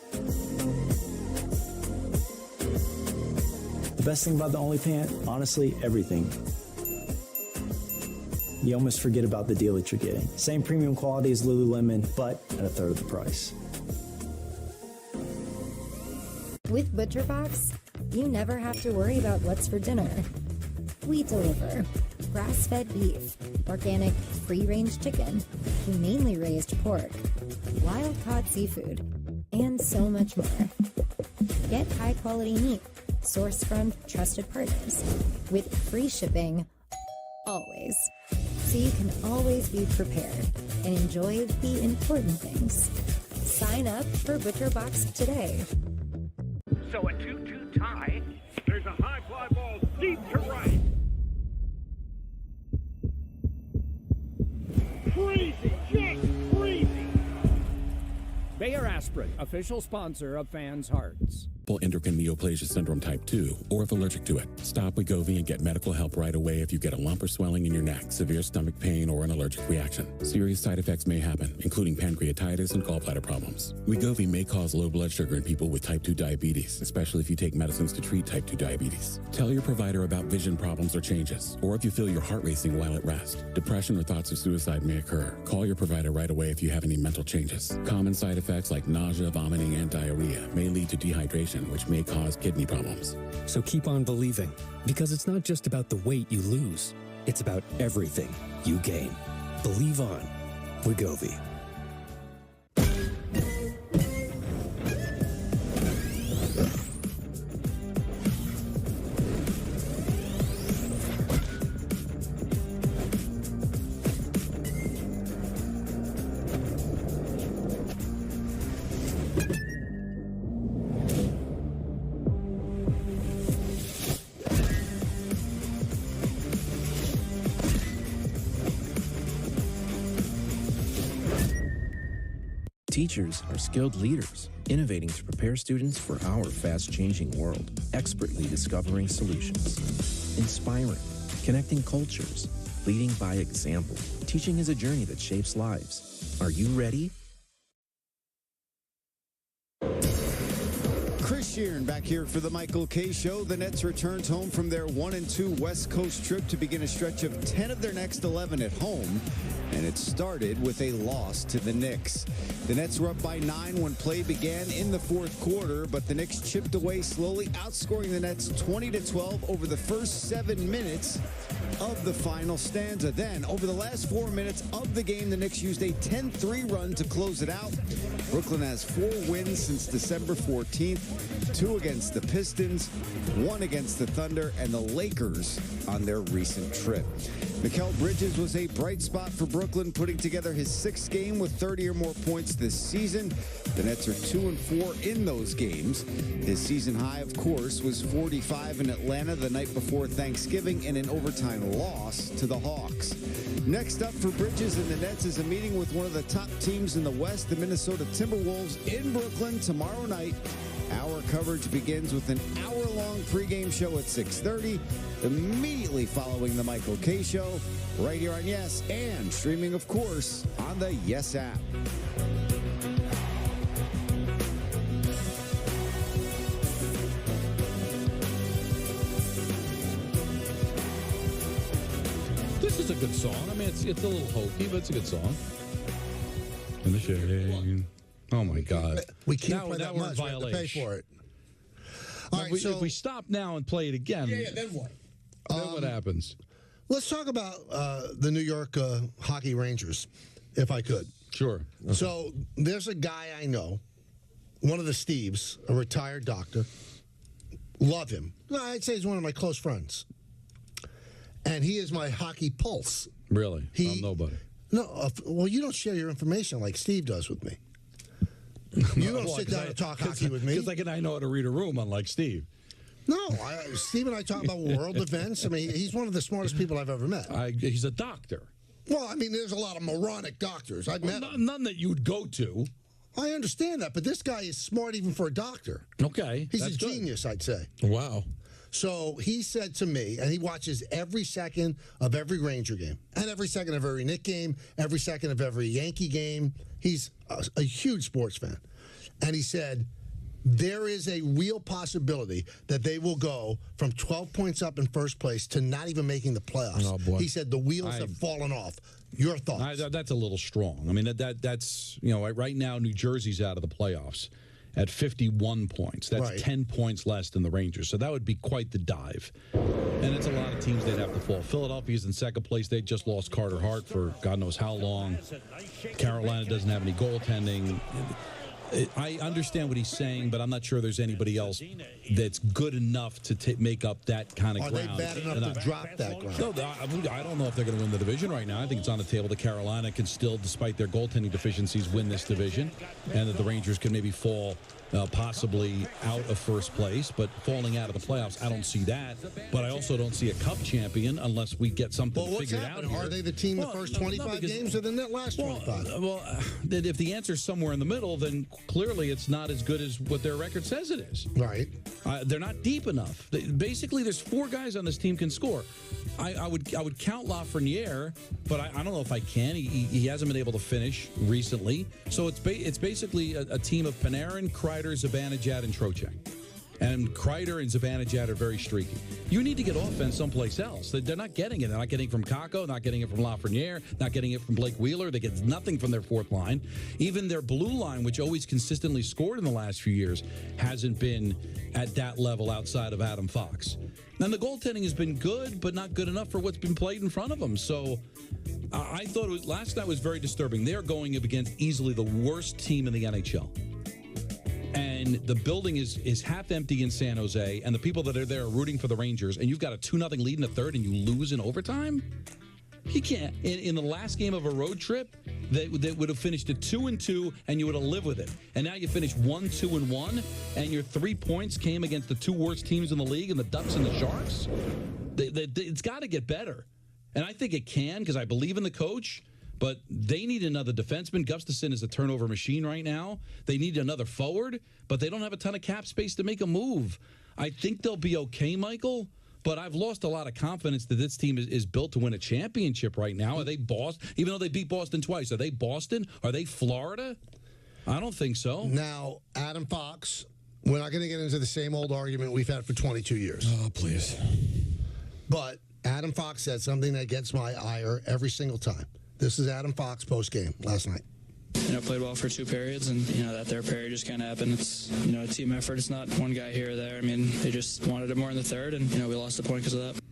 The best thing about the only pant, honestly, everything. You almost forget about the deal that you're getting. Same premium quality as Lululemon, but at a third of the price. With ButcherBox, you never have to worry about what's for dinner. We deliver grass-fed beef, organic free-range chicken, humanely raised pork, wild-caught seafood, and so much more. Get high-quality meat sourced from trusted partners with free shipping always. So you can always be prepared and enjoy the important things. Sign up for ButcherBox today. So a 2-2 tie. There's a high fly ball deep to right. Crazy, just crazy. Bayer Aspirin, official sponsor of fans' hearts. endocrine neoplasia syndrome type 2, or if allergic to it. Stop Wegovy and get medical help right away if you get a lump or swelling in your neck, severe stomach pain, or an allergic reaction. Serious side effects may happen, including pancreatitis and gallbladder problems. Wegovy may cause low blood sugar in people with type 2 diabetes, especially if you take medicines to treat type 2 diabetes. Tell your provider about vision problems or changes, or if you feel your heart racing while at rest. Depression or thoughts of suicide may occur. Call your provider right away if you have any mental changes. Common side effects like nausea, vomiting, and diarrhea may lead to dehydration, which may cause kidney problems. So keep on believing, because it's not just about the weight you lose, it's about everything you gain. Believe on. Wegovy. Teachers are skilled leaders, innovating to prepare students for our fast-changing world, expertly discovering solutions. Inspiring, connecting cultures, leading by example. Teaching is a journey that shapes lives. Are you ready? Chris Sheeran back here for the Michael K. Show. The Nets returned home from their 1-2 West Coast trip to begin a stretch of 10 of their next 11 at home. And it started with a loss to the Knicks. The Nets were up by 9 when play began in the fourth quarter, but the Knicks chipped away slowly, outscoring the Nets 20-12 over the first 7 minutes of the final stanza. Then, over the last 4 minutes of the game, the Knicks used a 10-3 run to close it out. Brooklyn has 4 wins since December 14th, 2 against the Pistons, 1 against the Thunder, and the Lakers on their recent trip. Mikal Bridges was a bright spot for Brooklyn, putting together his 6th game with 30 or more points this season. The Nets are 2-4 in those games. His season high, of course, was 45 in Atlanta the night before Thanksgiving in an overtime loss to the Hawks. Next up for Bridges and the Nets is a meeting with one of the top teams in the West, the Minnesota Timberwolves, in Brooklyn tomorrow night. Our coverage begins with an hour-long pregame show at 6:30, immediately following the Michael K. Show, right here on Yes, and streaming, of course, on the Yes app. This is a good song. I mean, it's a little hokey, but it's a good song. In the shade. Oh, my God. We can't play that much. We have to pay for it. All right, if we stop now and play it again, then what? Then what happens? Let's talk about the New York Hockey Rangers, if I could. Sure. Okay. So there's a guy I know, one of the Steves, a retired doctor. Love him. I'd say he's one of my close friends. And he is my hockey pulse. Really? I'm nobody. No, well, you don't share your information like Steve does with me. You don't sit down and talk hockey with me. Because I know how to read a room, unlike Steve. No, Steve and I talk about world events. I mean, he's one of the smartest people I've ever met. He's a doctor. Well, I mean, there's a lot of moronic doctors. I've met none that you would go to. I understand that, but this guy is smart even for a doctor. Okay. He's a genius, I'd say. Wow. So he said to me, and he watches every second of every Ranger game, and every second of every Knick game, every second of every Yankee game. He's a huge sports fan. And he said, there is a real possibility that they will go from 12 points up in first place to not even making the playoffs. Oh, boy. He said the wheels have fallen off. Your thoughts? That's a little strong. I mean, that's, right now New Jersey's out of the playoffs at 51 points. That's 10 points less than the Rangers. So that would be quite the dive. And it's a lot of teams they'd have to fall. Philadelphia's in second place. They just lost Carter Hart for God knows how long. Carolina doesn't have any goaltending. I understand what he's saying, but I'm not sure there's anybody else that's good enough to make up that kind of ground. Are they bad enough to drop that ground? No, I don't know if they're going to win the division right now. I think it's on the table that Carolina can still, despite their goaltending deficiencies, win this division, and that the Rangers can maybe fall possibly out of first place, but falling out of the playoffs, I don't see that. But I also don't see a cup champion unless we get something figured out here. Are they the team the first 25 games or the last 25? Well, if the answer's somewhere in the middle, then clearly it's not as good as what their record says it is. Right. They're not deep enough. Basically, there's 4 guys on this team can score. I would count Lafreniere, but I don't know if I can. He hasn't been able to finish recently. So it's basically a team of Panarin, Kreider, Zibanejad, and Trocheck. And Kreider and Zibanejad are very streaky. You need to get offense someplace else. They're not getting it. They're not getting it from Kakko, not getting it from Lafreniere, not getting it from Blake Wheeler. They get nothing from their 4th line. Even their blue line, which always consistently scored in the last few years, hasn't been at that level outside of Adam Fox. And the goaltending has been good, but not good enough for what's been played in front of them. So I thought last night was very disturbing. They're going up against easily the worst team in the NHL. And the building is half empty in San Jose, and the people that are there are rooting for the Rangers, and you've got a 2-0 lead in the third, and you lose in overtime? You can't. In the last game of a road trip, that would have finished at 2-2, and you would have lived with it. And now you finish 1-2-1, and your 3 points came against the 2 worst teams in the league, and the Ducks and the Sharks. It's got to get better. And I think it can, because I believe in the coach. But they need another defenseman. Gustafsson is a turnover machine right now. They need another forward, but they don't have a ton of cap space to make a move. I think they'll be okay, Michael, but I've lost a lot of confidence that this team is built to win a championship right now. Are they Boston? Even though they beat Boston twice, are they Boston? Are they Florida? I don't think so. Now, Adam Fox, we're not going to get into the same old argument we've had for 22 years. Oh, please. But Adam Fox said something that gets my ire every single time. This is Adam Fox post-game last night. Played well for 2 periods, and, that third period just kind of happened. It's, a team effort. It's not one guy here or there. I mean, they just wanted it more in the third, and, we lost the point because of that.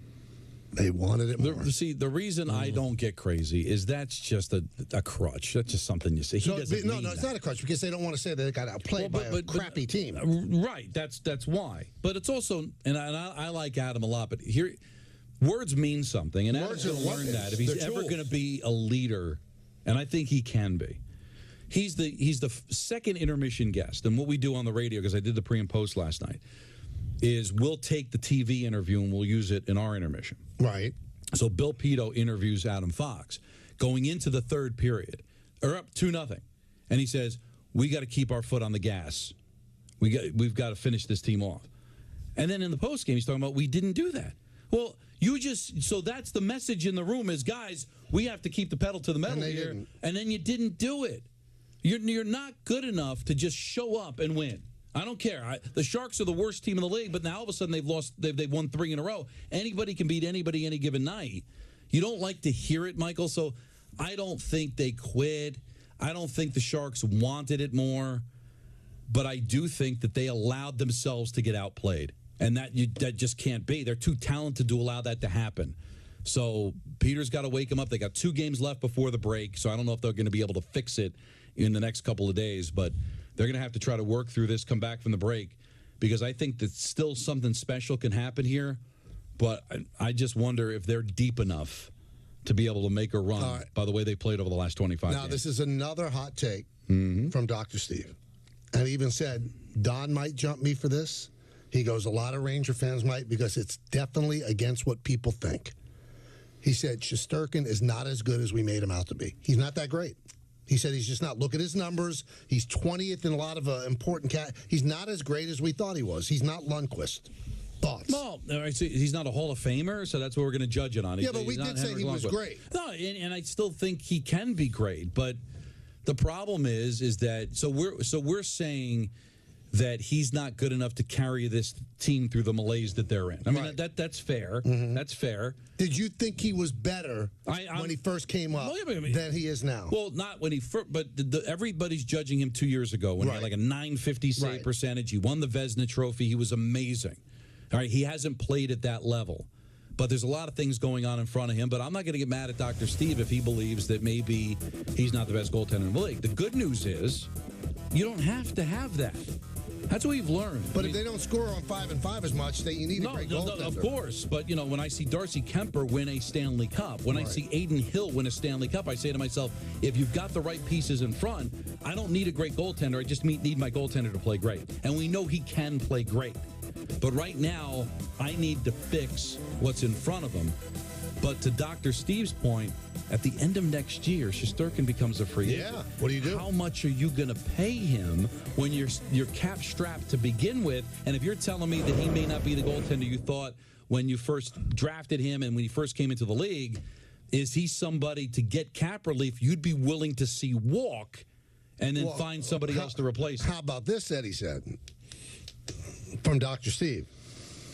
They wanted it more. The reason I don't get crazy is that's just a crutch. That's just something you say. No, it's not a crutch, because they don't want to say they got outplayed by a crappy team. Right, that's why. But it's also, and I like Adam a lot, but here... Words mean something, and Adam's going to learn that if he's ever going to be a leader, and I think he can be. He's the second intermission guest, and what we do on the radio, because I did the pre and post last night, is we'll take the TV interview and we'll use it in our intermission. Right. So Bill Pito interviews Adam Fox going into the third period, or up 2-0, and he says, "We got to keep our foot on the gas. We've got to finish this team off." And then in the post game, he's talking about we didn't do that. Well, so that's the message in the room is, guys, we have to keep the pedal to the metal here. Didn't. And then you didn't do it. You're not good enough to just show up and win. I don't care. The Sharks are the worst team in the league, but now all of a sudden they've won 3 in a row. Anybody can beat anybody any given night. You don't like to hear it, Michael, so I don't think they quit. I don't think the Sharks wanted it more, but I do think that they allowed themselves to get outplayed. And that just can't be. They're too talented to allow that to happen. So Peter's got to wake them up. They got 2 games left before the break, so I don't know if they're going to be able to fix it in the next couple of days. But they're going to have to try to work through this, come back from the break, because I think that still something special can happen here. But I just wonder if they're deep enough to be able to make a run by the way they played over the last 25 Now, games. this is another hot take from Dr. Steve. And he even said, Don might jump me for this. He goes, a lot of Ranger fans might, because it's definitely against what people think. He said, Shesterkin is not as good as we made him out to be. He's not that great. He said he's just not. Look at his numbers. He's 20th in a lot of important He's not as great as we thought he was. He's not Lundqvist. Thoughts? Well, he's not a Hall of Famer, so that's what we're going to judge it on. Yeah, but we did say he was great. No, and I still think he can be great. But the problem is that we're saying that he's not good enough to carry this team through the malaise that they're in. I mean, that's fair. That's fair. Did you think he was better when he first came up than he is now? Well, not when he first, but everybody's judging him 2 years ago when he had like a .950 save percentage. He won the Vezina Trophy. He was amazing. All right, he hasn't played at that level. But there's a lot of things going on in front of him. But I'm not going to get mad at Dr. Steve if he believes that maybe he's not the best goaltender in the league. The good news is you don't have to have that. That's what we've learned. But if they don't score on 5 and 5 as much, you need a great goaltender. Of course. But, when I see Darcy Kemper win a Stanley Cup, when I see Aiden Hill win a Stanley Cup, I say to myself, if you've got the right pieces in front, I don't need a great goaltender. I just need my goaltender to play great. And we know he can play great. But right now, I need to fix what's in front of him. But to Dr. Steve's point, at the end of next year, Shesterkin becomes a free agent. Yeah. What do you do? How much are you going to pay him when you're cap strapped to begin with? And if you're telling me that he may not be the goaltender you thought when you first drafted him and when he first came into the league, is he somebody to get cap relief you'd be willing to see walk and then find somebody else to replace him? How about this, Eddie said, from Dr. Steve?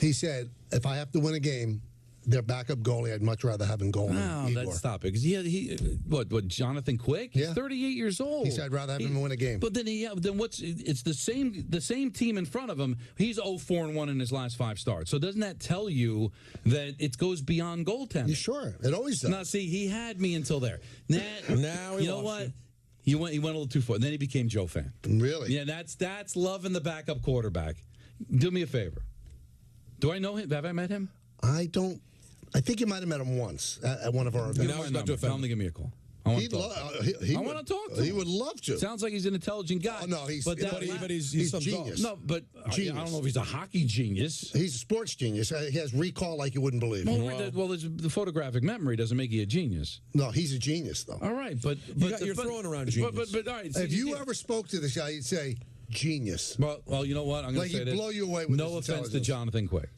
He said, if I have to win a game, their backup goalie, I'd much rather have in goal than Igor. Let's stop it. Because what, Jonathan Quick? He's 38 years old. He said, I'd rather have him win a game. But then it's the same team in front of him. He's 0-4-1 in his last 5 starts. So doesn't that tell you that it goes beyond goaltending? Sure, it always does. Now, see, he had me until there. Now he you know what? He went a little too far. And then he became Joe fan. Really? Yeah, that's loving the backup quarterback. Do me a favor. Do I know him? Have I met him? I don't. I think you might have met him once at one of our events. Now he's about to offend. Tell him to give me a call. I want to talk to him. He would love to. Sounds like he's an intelligent guy. Oh, no, he's genius. No, but genius. I don't know if he's a hockey genius. He's a sports genius. He has recall like you wouldn't believe. Well, the photographic memory doesn't make you a genius. No, he's a genius, though. All right, but you're throwing around genius. But all right, if you ever spoke to this guy, you'd say genius. Well, you know what? I'm going to say this. Blow you away with no offense to Jonathan Quick,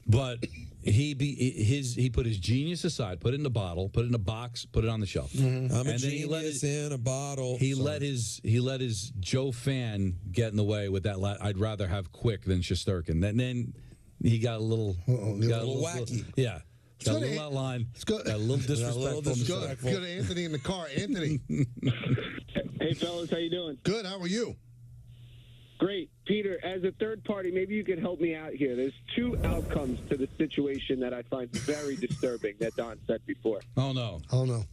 but he put his genius aside, put it in a bottle, put it in a box, put it on the shelf. I'm a genius in a bottle. He let his Joe fan get in the way with that. I'd rather have Quick than Shesterkin. And then he got a little wacky. Yeah. Got a little outline. Got a little disrespectful. Let's go to Anthony in the car. Anthony. Hey, fellas, how you doing? Good. How are you? Great. Peter, as a third party, maybe you could help me out here. There's 2 outcomes to the situation that I find very disturbing that Don said before. Oh, no. Oh, no.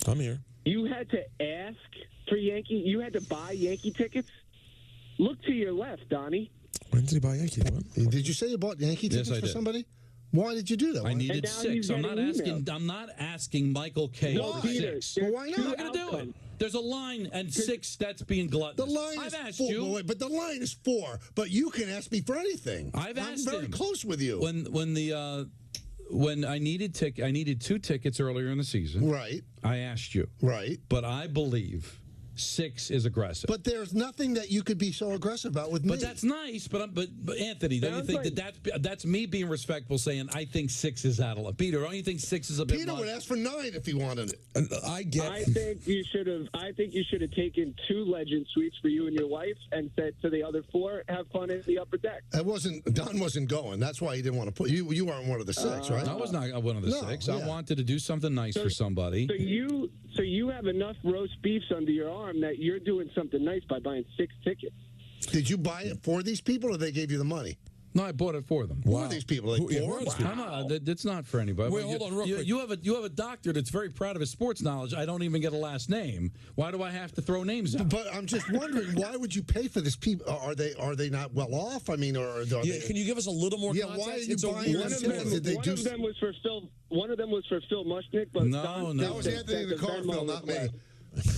I'm here. You had to ask for you had to buy Yankee tickets? Look to your left, Donnie. When did he buy Yankee? Did you say you bought Yankee tickets for somebody? Why did you do that? I needed 6. I'm not asking Michael K for 6. Well, why not? I'm not going to do it. There's a line and 6 that's being gluttonous. The line I've is asked 4. you. But the line is 4. But you can ask me for anything. I'm very close with you. When I needed 2 tickets earlier in the season. Right. I asked you. Right. But I believe 6 is aggressive. But there's nothing that you could be so aggressive about with me. But that's nice. But Anthony, don't you think that's me being respectful, saying I think 6 is out of line? Peter, don't you think 6 is a bit? Peter would ask for 9 if he wanted it. I think you should have taken 2 legend suites for you and your wife and said to the other 4, have fun in the upper deck. Don wasn't going. That's why he didn't want to put you. You weren't one of the 6, right? I was not one of the 6. Yeah. I wanted to do something nice for somebody. So you have enough roast beefs under your arm that you're doing something nice by buying 6 tickets. Did you buy it for these people, or they gave you the money? No, I bought it for them. Who are these people? It's not for anybody. Wait, hold on, real quick. You have a doctor that's very proud of his sports knowledge. I don't even get a last name. Why do I have to throw names out? But I'm just wondering, why would you pay for this? People are they not well off? I mean, or can you give us a little more context? Why are you buying one of them was for Phil Mushnick, but no, that was Anthony in the car, Phil, not me.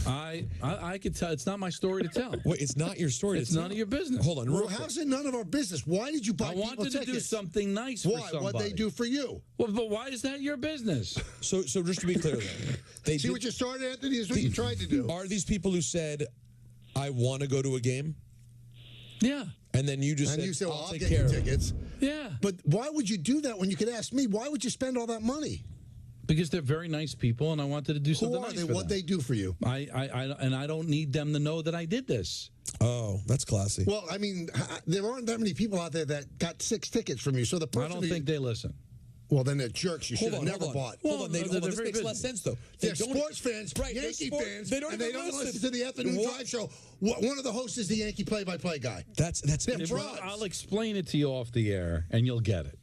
I could tell. It's not my story to tell. Wait, it's not your story. It's none of your business. Hold on. Well, how's it none of our business? Why did you buy people tickets? I wanted to do something nice for somebody. What'd they do for you? Well, but why is that your business? So just to be clear, then, what you started, Anthony, is what you tried to do. Are these people who said, I want to go to a game? Yeah. And then you just said, I'll I'll take get care you of tickets. Yeah. But why would you do that when you could ask me? Why would you spend all that money? Because they're very nice people, and I wanted to do something nice for them. What'd they do for you? I don't need them to know that I did this. Oh, that's classy. Well, I mean, there aren't that many people out there that got 6 tickets from you. So the person I don't think they listen. Well, then they're jerks. You should have never bought. Hold on. This makes less sense, though. They're sports fans, Yankee fans, they don't listen to the afternoon drive show. One of the hosts is the Yankee play-by-play guy. That's they're frauds. I'll explain it to you off the air, and you'll get it.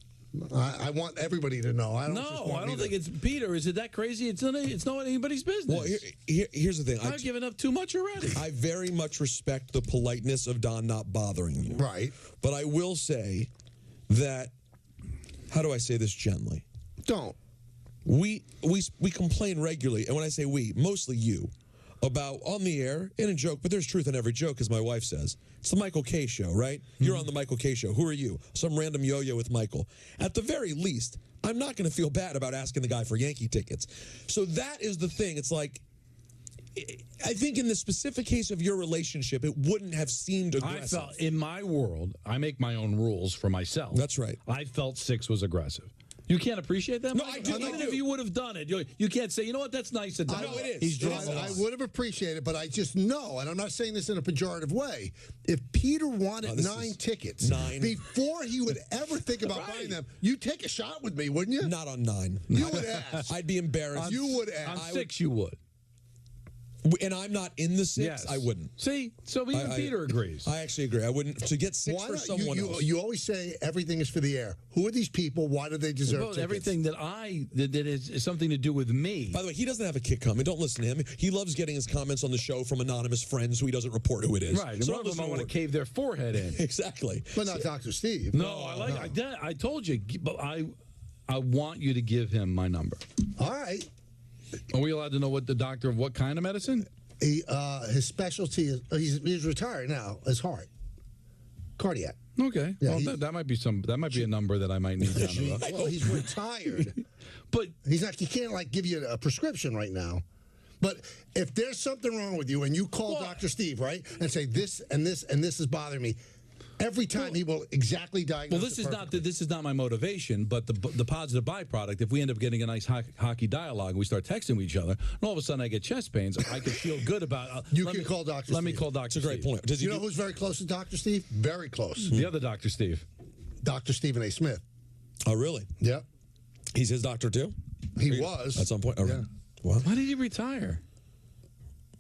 I want everybody to know. I don't think it's Peter. Is it that crazy? It's not anybody's business. Well, here's the thing. I've given up too much already. I very much respect the politeness of Don not bothering you. Right. But I will say that, how do I say this gently? Don't. We complain regularly, and when I say we, mostly you, about, on the air, in a joke, but there's truth in every joke, as my wife says. It's the Michael K. Show, right? You're on the Michael K. Show. Who are you? Some random yo-yo with Michael. At the very least, I'm not going to feel bad about asking the guy for Yankee tickets. So that is the thing. It's like, I think in the specific case of your relationship, it wouldn't have seemed aggressive. I felt, in my world, I make my own rules for myself. That's right. I felt 6 was aggressive. You can't appreciate that? No, I do. Even if you would have done it, you can't say, you know what, that's nice. No, it is. He's drawn I would have appreciated it, but I just know, and I'm not saying this in a pejorative way, if Peter wanted 9 tickets, before he would ever think about buying them, you'd take a shot with me, wouldn't you? Not on 9. You would ask. I'd be embarrassed. You would ask. On 6, you would. And I'm not in the 6, Yes. I wouldn't. See? So even Peter agrees. I actually agree. I wouldn't. To get 6 for someone else. You always say everything is for the air. Who are these people? Why do they deserve tickets? Everything that that is something to do with me. By the way, he doesn't have a kick coming. Don't listen to him. He loves getting his comments on the show from anonymous friends who he doesn't report who it is. Right. And So one don't of them I listen want to cave their forehead in. Exactly. But not Dr. Steve. No, I told you, but I want you to give him my number. All right. Are we allowed to know what the doctor of what kind of medicine? His specialty is he's retired now. His heart, cardiac. Okay, Yeah, well that might be a number that I might need down the road. Well, he's retired, but he's not. He can't give you a prescription right now. But if there's something wrong with you and you call Dr. Steve, right, and say this and this and this is bothering me, every time he will exactly diagnose. Well, this is not my motivation, but the positive byproduct. If we end up getting a nice hockey dialogue and we start texting with each other, and all of a sudden I get chest pains, I could feel good about. You can call Dr. Steve. Let me call Dr. Steve. That's a great point. You know who's very close to Dr. Steve? Very close. The other Dr. Steve. Dr. Stephen A. Smith. Oh, really? Yep. He's his doctor too? He was. At some point? Okay. Yeah. Wow. Why did he retire?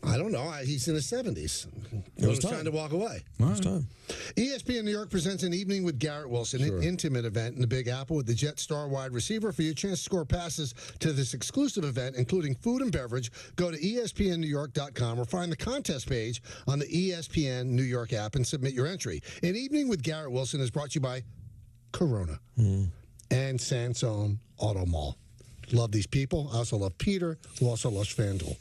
I don't know. He's in his 70s. It was time to walk away. It was time. ESPN New York presents an Evening with Garrett Wilson, an intimate event in the Big Apple with the Jet star wide receiver. For your chance to score passes to this exclusive event, including food and beverage, go to ESPNNewYork.com or find the contest page on the ESPN New York app and submit your entry. An Evening with Garrett Wilson is brought to you by Corona and Sansone Auto Mall. Love these people. I also love Peter, who also loves FanDuel.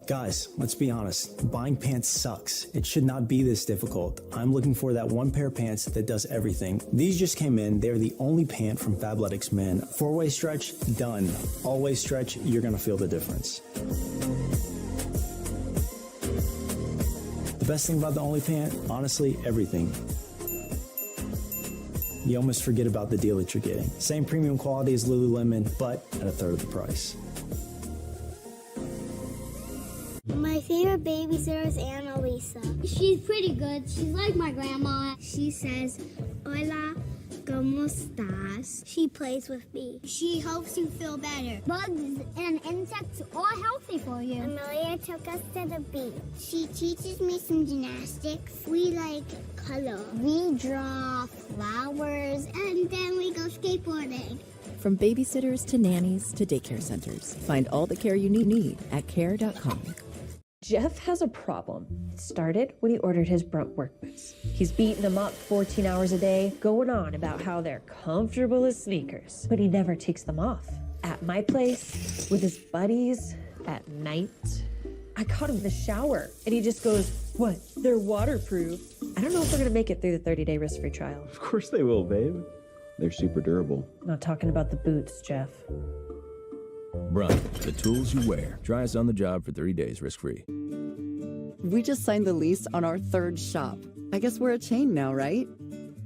Guys, let's be honest. Buying pants sucks. It should not be this difficult. I'm looking for that one pair of pants that does everything. These just came in. They're the only pant from Fabletics Men. 4-way stretch, done. All-way stretch, you're going to feel the difference. The best thing about the only pant, honestly, everything. You almost forget about the deal that you're getting. Same premium quality as Lululemon, but at a third of the price. My favorite babysitter is Annalisa. She's pretty good. She's like my grandma. She says, "Hola, ¿cómo estás?" She plays with me. She helps you feel better. Bugs and insects are healthy for you. Amelia took us to the beach. She teaches me some gymnastics. We color. We draw flowers, and then we go skateboarding. From babysitters to nannies to daycare centers, find all the care you need at care.com. Jeff has a problem. It started when he ordered his Brunt work boots. He's beating them up 14 hours a day, going on about how they're comfortable as sneakers, but he never takes them off. At my place, with his buddies, at night, I caught him in the shower, and he just goes, "What? They're waterproof." I don't know if we're gonna make it through the 30-day risk-free trial. Of course they will, babe. They're super durable. I'm not talking about the boots, Jeff. Brunt, the tools you wear. Try us on the job for 30 days risk-free. We just signed the lease on our third shop. I guess we're a chain now, right?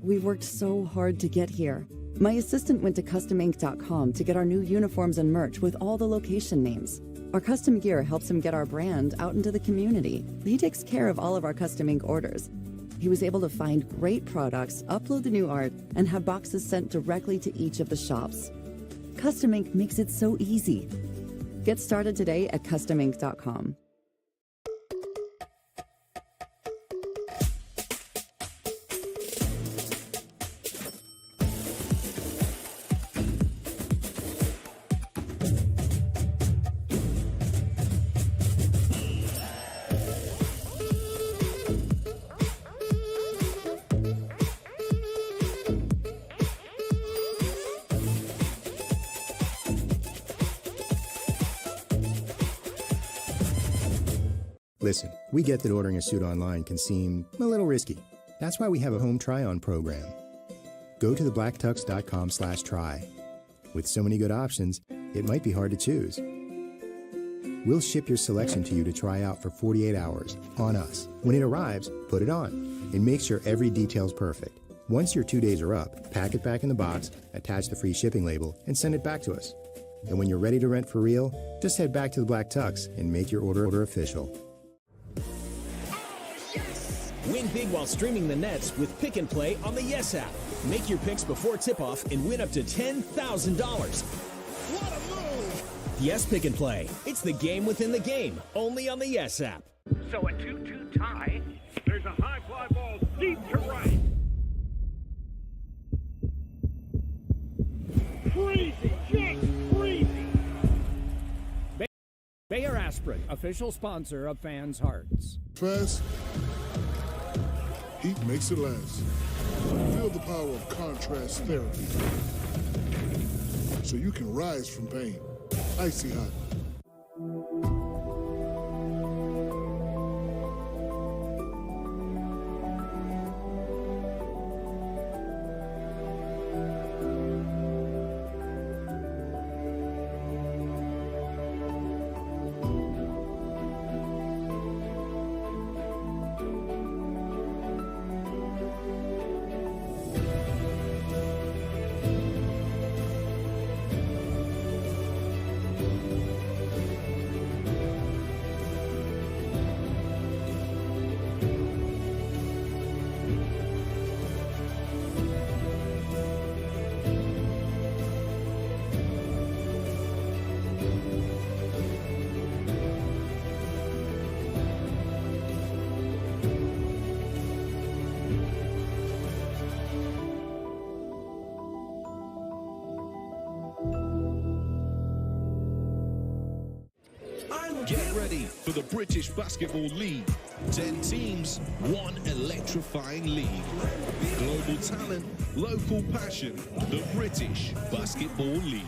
We worked so hard to get here. My assistant went to customink.com to get our new uniforms and merch with all the location names. Our custom gear helps him get our brand out into the community. He takes care of all of our custom ink orders. He was able to find great products, upload the new art, and have boxes sent directly to each of the shops. Custom Ink makes it so easy. Get started today at customink.com. Listen, we get that ordering a suit online can seem a little risky. That's why we have a home try-on program. Go to theblacktux.com/try. With so many good options, it might be hard to choose. We'll ship your selection to you to try out for 48 hours on us. When it arrives, put it on and make sure every detail's perfect. Once your 2 days are up, pack it back in the box, attach the free shipping label, and send it back to us. And when you're ready to rent for real, just head back to the Black Tux and make your order official. Win big while streaming the Nets with Pick and Play on the Yes app. Make your picks before tip-off and win up to $10,000. What a move! Yes, Pick and Play. It's the game within the game, only on the Yes app. So a 2-2 tie. There's a high fly ball deep to right. Crazy, just crazy. Bayer Aspirin, official sponsor of fans' hearts. Fast. Heat makes it last. Feel the power of contrast therapy. So you can rise from pain. Icy hot. Get ready for the British Basketball League. 10 teams, one electrifying league. Global talent, local passion. The British Basketball League.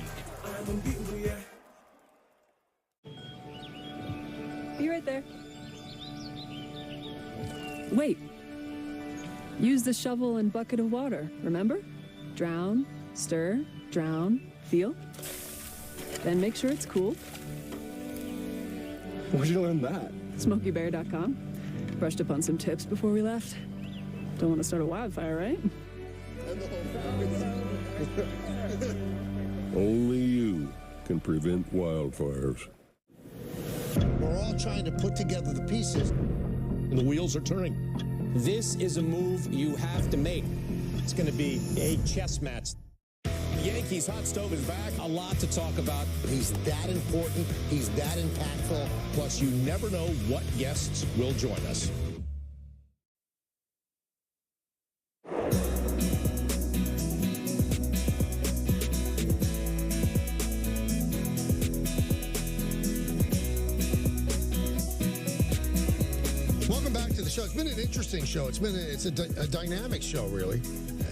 Be right there. Wait. Use the shovel and bucket of water, remember? Drown, stir, drown, feel. Then make sure it's cool. Where'd you learn that? SmokeyBear.com. Brushed up on some tips before we left. Don't want to start a wildfire, right? Only you can prevent wildfires. We're all trying to put together the pieces. And the wheels are turning. This is a move you have to make. It's going to be a chess match. Yankees hot stove is back. A lot to talk about. He's that important. He's that impactful. Plus, you never know what guests will join us. Welcome back to the show. It's been an interesting show. It's a dynamic show, really.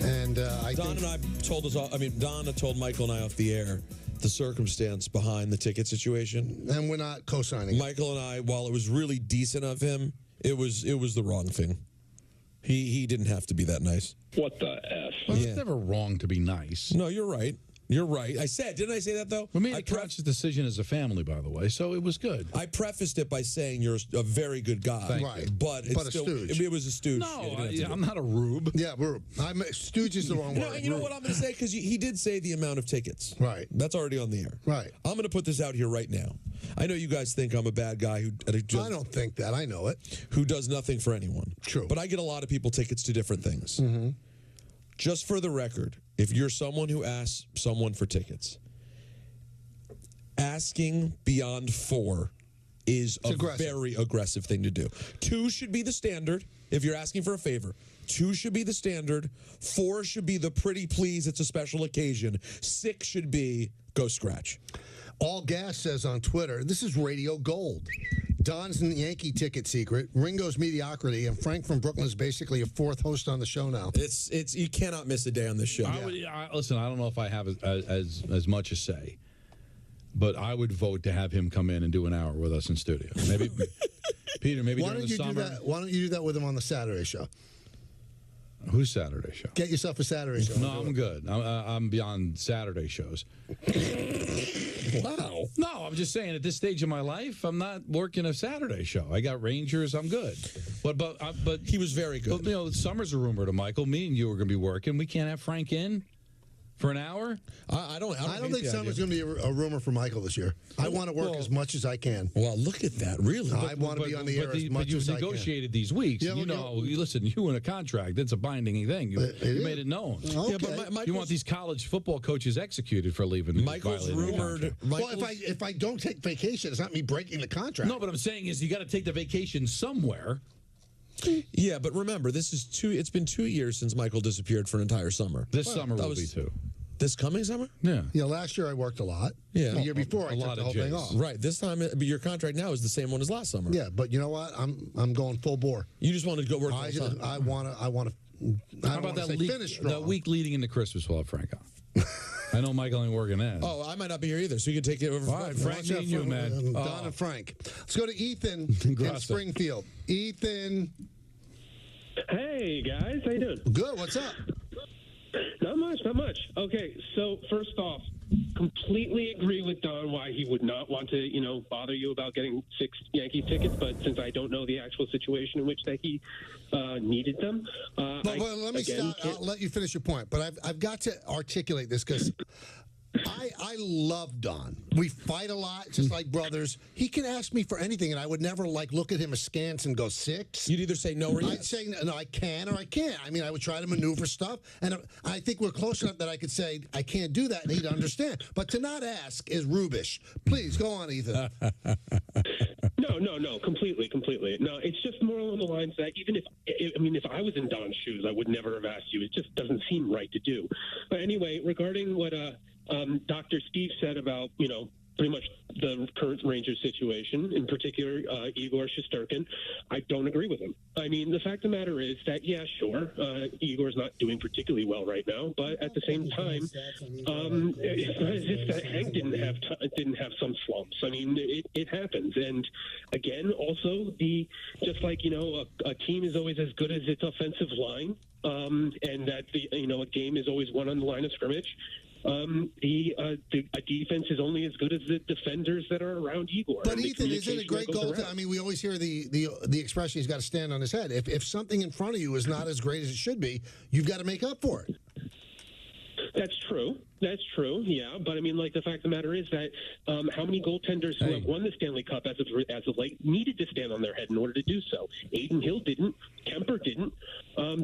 And Donna told Michael and I off the air the circumstance behind the ticket situation. And we're not co-signing. Michael and I, while it was really decent of him, it was the wrong thing. He didn't have to be that nice. What the F? Well, it's never wrong to be nice. No, you're right. You're right. Didn't I say that, though? We made a conscious decision as a family, by the way, so it was good. I prefaced it by saying you're a very good guy. Right. But it's still, a stooge. it was a stooge. No, I'm not a rube. Yeah, stooge is the wrong word. You know what I'm going to say? Because he did say the amount of tickets. Right. That's already on the air. Right. I'm going to put this out here right now. I know you guys think I'm a bad guy who I don't think that. I know it. Who does nothing for anyone. True. But I get a lot of people tickets to different things. Mm-hmm. Just for the record, if you're someone who asks someone for tickets, asking beyond 4 is a very aggressive thing to do. 2 should be the standard if you're asking for a favor. 2 should be the standard. 4 should be the pretty please, it's a special occasion. 6 should be go scratch. All Gas says on Twitter, this is radio gold. Don's Yankee ticket secret, Ringo's mediocrity, and Frank from Brooklyn is basically a 4th host on the show now. It's you cannot miss a day on this show. Listen, I don't know if I have as much to say, but I would vote to have him come in and do an hour with us in studio. Peter, maybe Why during don't the you summer. do that? Why don't you do that with him on the Saturday show? Who's Saturday show? Get yourself a Saturday show. No, I'm good. I'm beyond Saturday shows. Wow. No, I'm just saying at this stage of my life, I'm not working a Saturday show. I got Rangers. I'm good. But he was very good. But, summer's a rumor to Michael. Me and you are going to be working. We can't have Frank in for an hour. I don't think summer's going to be a rumor for Michael this year. I want to work as much as I can. Well, look at that. Really? I want to be on the air as much as I can. You've negotiated these weeks. Yeah, listen, you in a contract. It's a binding thing. You made it known. Okay. Yeah, but you want these college football coaches executed for leaving. Michael's rumored. Well, if I don't take vacation, it's not me breaking the contract. No, but I'm saying is you got to take the vacation somewhere. Yeah, but remember, it's been 2 years since Michael disappeared for an entire summer. This summer will be too. This coming summer? Yeah. Yeah, last year I worked a lot. Yeah. The year before I took the whole thing off. Right. This time, your contract now is the same one as last summer. Yeah, but you know what? I'm going full bore. You just wanted to go work I want to. How about that week leading into Christmas? We'll have Frank on. I know Michael ain't working that. Oh, I might not be here either, so you can take it over. All right, Frank, me and you, man. Don and Frank. Let's go to Ethan in Springfield. Ethan. Hey, guys. How you doing? Good. What's up? Not much. Okay, so first off, completely agree with Don why he would not want to, bother you about getting 6 Yankees tickets. But since I don't know the actual situation in which that he needed them, But let me stop. I'll let you finish your point. But I've got to articulate this because I love Don. We fight a lot, just like brothers. He can ask me for anything, and I would never look at him askance and go 6. You'd either say no or yes. I'd say no, I can or I can't. I mean, I would try to maneuver stuff, and I think we're close enough that I could say I can't do that, and he'd understand. But to not ask is rubish. Please go on, Ethan. No, completely. No, it's just more along the lines that even if I was in Don's shoes, I would never have asked you. It just doesn't seem right to do. But anyway, regarding what Dr. Steve said about, pretty much the current Rangers situation, in particular Igor Shesterkin, I don't agree with him. I mean, the fact of the matter is that, yeah, sure, Igor's not doing particularly well right now, but at the same time, it's not as if that Hank didn't have some slumps. I mean, it happens. And again, also, just like, a team is always as good as its offensive line, and that, a game is always won on the line of scrimmage. A defense is only as good as the defenders that are around Igor. But Ethan, isn't it a great goal? I mean, we always hear the expression he's got to stand on his head. If something in front of you is not as great as it should be, you've got to make up for it. That's true. Yeah, but I mean, the fact of the matter is that how many goaltenders who have won the Stanley Cup as of late needed to stand on their head in order to do so? Aiden Hill didn't. Kemper didn't.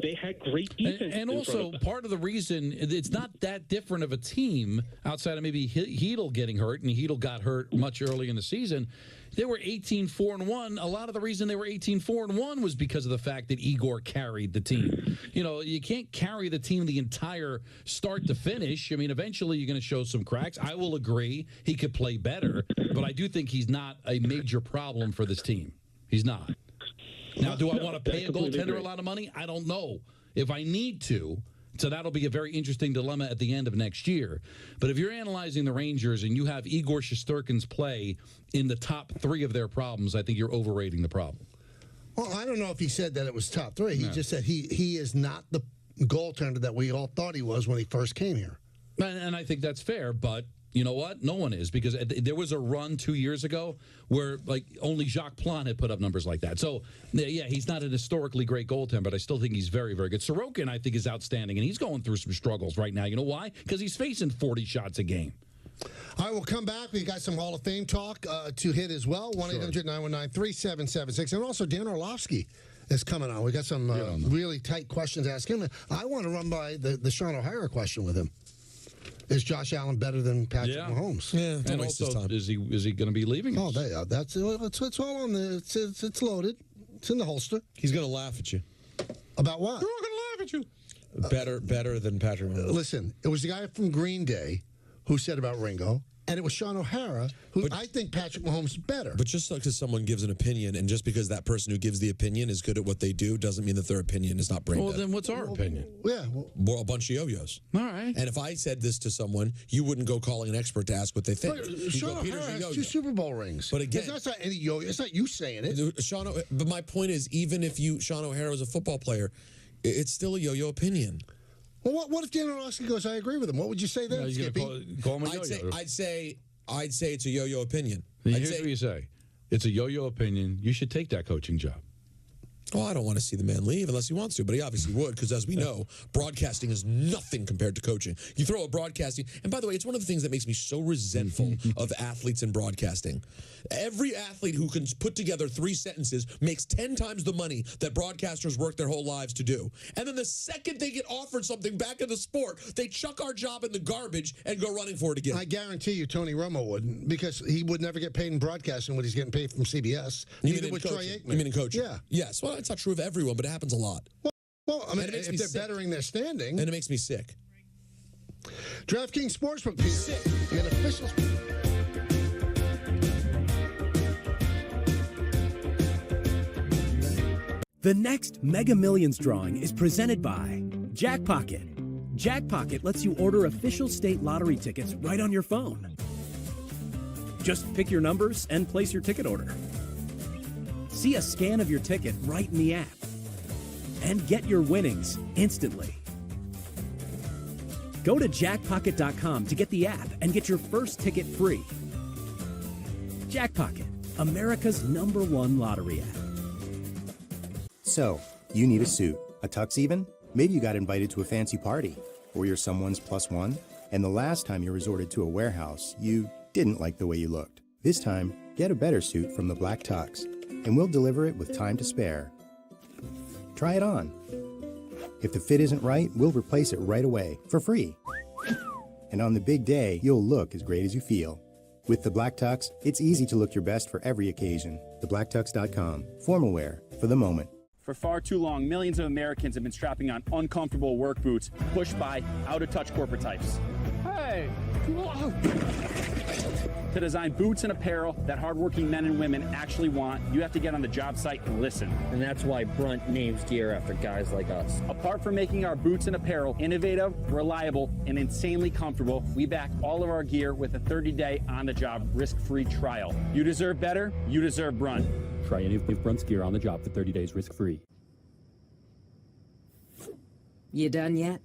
They had great defense. And also, part of the reason it's not that different of a team outside of maybe Hedl getting hurt, and Hedl got hurt much early in the season. They were 18-4-1. A lot of the reason they were 18-4-1 was because of the fact that Igor carried the team. You can't carry the team the entire start to finish. I mean, eventually you're going to show some cracks. I will agree he could play better, but I do think he's not a major problem for this team. He's not. Now, do I want to pay a goaltender a lot of money? I don't know. If I need to. So that'll be a very interesting dilemma at the end of next year. But if you're analyzing the Rangers and you have Igor Shesterkin's play in the top 3 of their problems, I think you're overrating the problem. Well, I don't know if he said that it was top 3. He just said he is not the goaltender that we all thought he was when he first came here. And I think that's fair, but you know what? No one is, because there was a run 2 years ago where only Jacques Plante had put up numbers like that. So, yeah, he's not an historically great goaltender, but I still think he's very, very good. Sorokin, I think, is outstanding, and he's going through some struggles right now. You know why? Because he's facing 40 shots a game. All right, we'll come back. We've got some Hall of Fame talk to hit as well. 1-800-919-3776. And also, Dan Orlovsky is coming on. We got some really tight questions to ask him. I want to run by the Sean O'Hara question with him. Is Josh Allen better than Patrick Mahomes? Yeah, and also, is he going to be leaving us? Oh, it's all on the. It's loaded. It's in the holster. He's going to laugh at you. About what? They're all going to laugh at you. Better than Patrick Mahomes. Listen, it was the guy from Green Day who said about Ringo, and it was Sean O'Hara, who I think Patrick Mahomes is better. But just because someone gives an opinion, and just because that person who gives the opinion is good at what they do, doesn't mean that their opinion is not brain dead. Well, then what's our opinion? Yeah. We're a bunch of yo-yos. All right. And if I said this to someone, you wouldn't go calling an expert to ask what they think. Sean O'Hara has 2 Super Bowl rings. But again, that's not any yo-yo. It's not you saying it. But my point is, even if Sean O'Hara was a football player, it's still a yo-yo opinion. Well, what if Dan Orlovsky goes, I agree with him? What would you say then, Skippy? Call him a yo-yo. I'd say it's a yo-yo opinion. Here's what you say. It's a yo-yo opinion. You should take that coaching job. Oh, I don't want to see the man leave unless he wants to, but he obviously would, because as we know, broadcasting is nothing compared to coaching. You throw a broadcasting, and by the way, it's one of the things that makes me so resentful of athletes in broadcasting. Every athlete who can put together 3 sentences makes 10 times the money that broadcasters work their whole lives to do. And then the second they get offered something back in the sport, they chuck our job in the garbage and go running for it again. I guarantee you Tony Romo wouldn't, because he would never get paid in broadcasting what he's getting paid from CBS. Neither would Troy Aikman. You mean in coaching? Yeah. Yes. Well, it's not true of everyone, but it happens a lot. Well, I mean, if they're bettering their standing. And it makes me sick. DraftKings Sportsbook, sick. An official. The next Mega Millions drawing is presented by Jackpocket. Jackpocket lets you order official state lottery tickets right on your phone. Just pick your numbers and place your ticket order. See a scan of your ticket right in the app. And get your winnings instantly. Go to jackpocket.com to get the app and get your first ticket free. Jackpocket, America's #1 lottery app. So, you need a suit, a tux even? Maybe you got invited to a fancy party, or you're someone's +1, and the last time you resorted to a warehouse, you didn't like the way you looked. This time, get a better suit from the Black Tux, and we'll deliver it with time to spare. Try it on. If the fit isn't right, we'll replace it right away, for free. And on the big day, you'll look as great as you feel. With the Black Tux, it's easy to look your best for every occasion. TheBlackTux.com. Formal wear for the moment. For far too long, millions of Americans have been strapping on uncomfortable work boots pushed by out-of-touch corporate types. Hey! To design boots and apparel that hardworking men and women actually want, you have to get on the job site and listen. And that's why Brunt names gear after guys like us. Apart from making our boots and apparel innovative, reliable, and insanely comfortable, we back all of our gear with a 30-day on-the-job risk-free trial. You deserve better. You deserve Brunt. Try any of Brunt's gear on the job for 30 days risk-free. You done yet?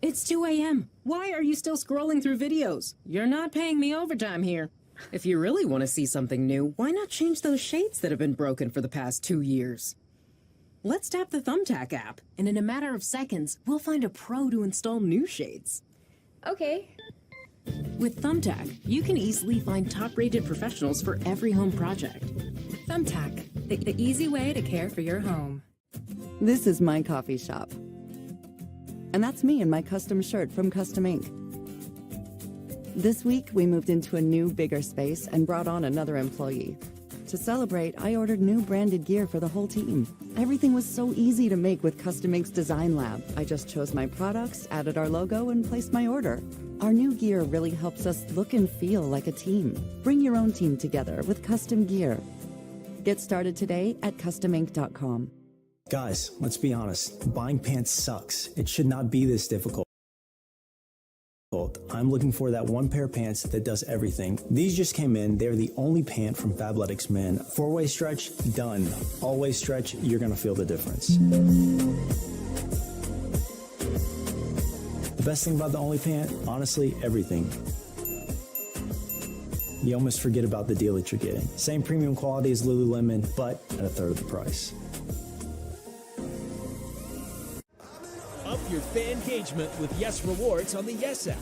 It's 2 a.m. Why are you still scrolling through videos? You're not paying me overtime here. If you really want to see something new, why not change those shades that have been broken for the past 2 years? Let's tap the Thumbtack app, and in a matter of seconds, we'll find a pro to install new shades. Okay. With Thumbtack, you can easily find top-rated professionals for every home project. Thumbtack, the easy way to care for your home. This is my coffee shop. And that's me in my custom shirt from Custom Ink. This week, we moved into a new, bigger space and brought on another employee. To celebrate, I ordered new branded gear for the whole team. Everything was so easy to make with Custom Ink's Design Lab. I just chose my products, added our logo, and placed my order. Our new gear really helps us look and feel like a team. Bring your own team together with custom gear. Get started today at customink.com. Guys, let's be honest. Buying pants sucks. It should not be this difficult. I'm looking for that one pair of pants that does everything. These just came in. They're the only pant from Fabletics Men. 4-way stretch, done. All-way stretch, you're going to feel the difference. The best thing about the only pant, honestly, everything. You almost forget about the deal that you're getting. Same premium quality as Lululemon, but at a third of the price. Up your fan engagement with Yes Rewards on the Yes app.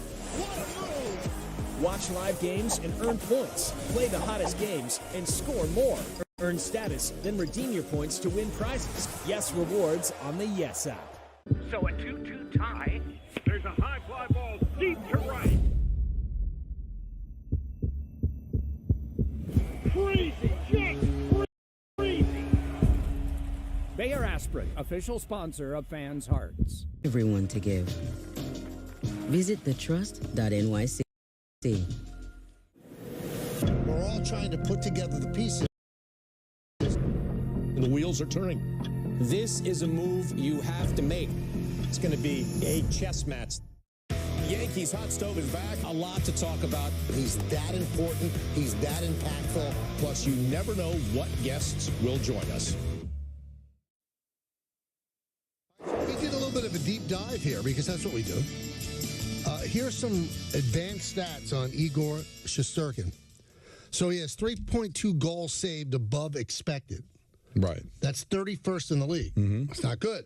Watch live games and earn points. Play the hottest games and score more. Earn status, then redeem your points to win prizes. Yes Rewards on the Yes app. So a 2-2 tie. There's a high fly ball deep to right. Crazy, just crazy. Bayer Aspirin, official sponsor of fans' hearts. Everyone to give. Visit thetrust.nyc. we're all trying to put together the pieces. And the wheels are turning. This is a move you have to make. It's going to be a chess match. Yankees hot stove is back. A lot to talk about. He's that important. He's that impactful. Plus, you never know what guests will join us. We did a little bit of a deep dive here because that's what we do. Here's some advanced stats on Igor Shesterkin. So he has 3.2 goals saved above expected. Right. That's 31st in the league. That's not good.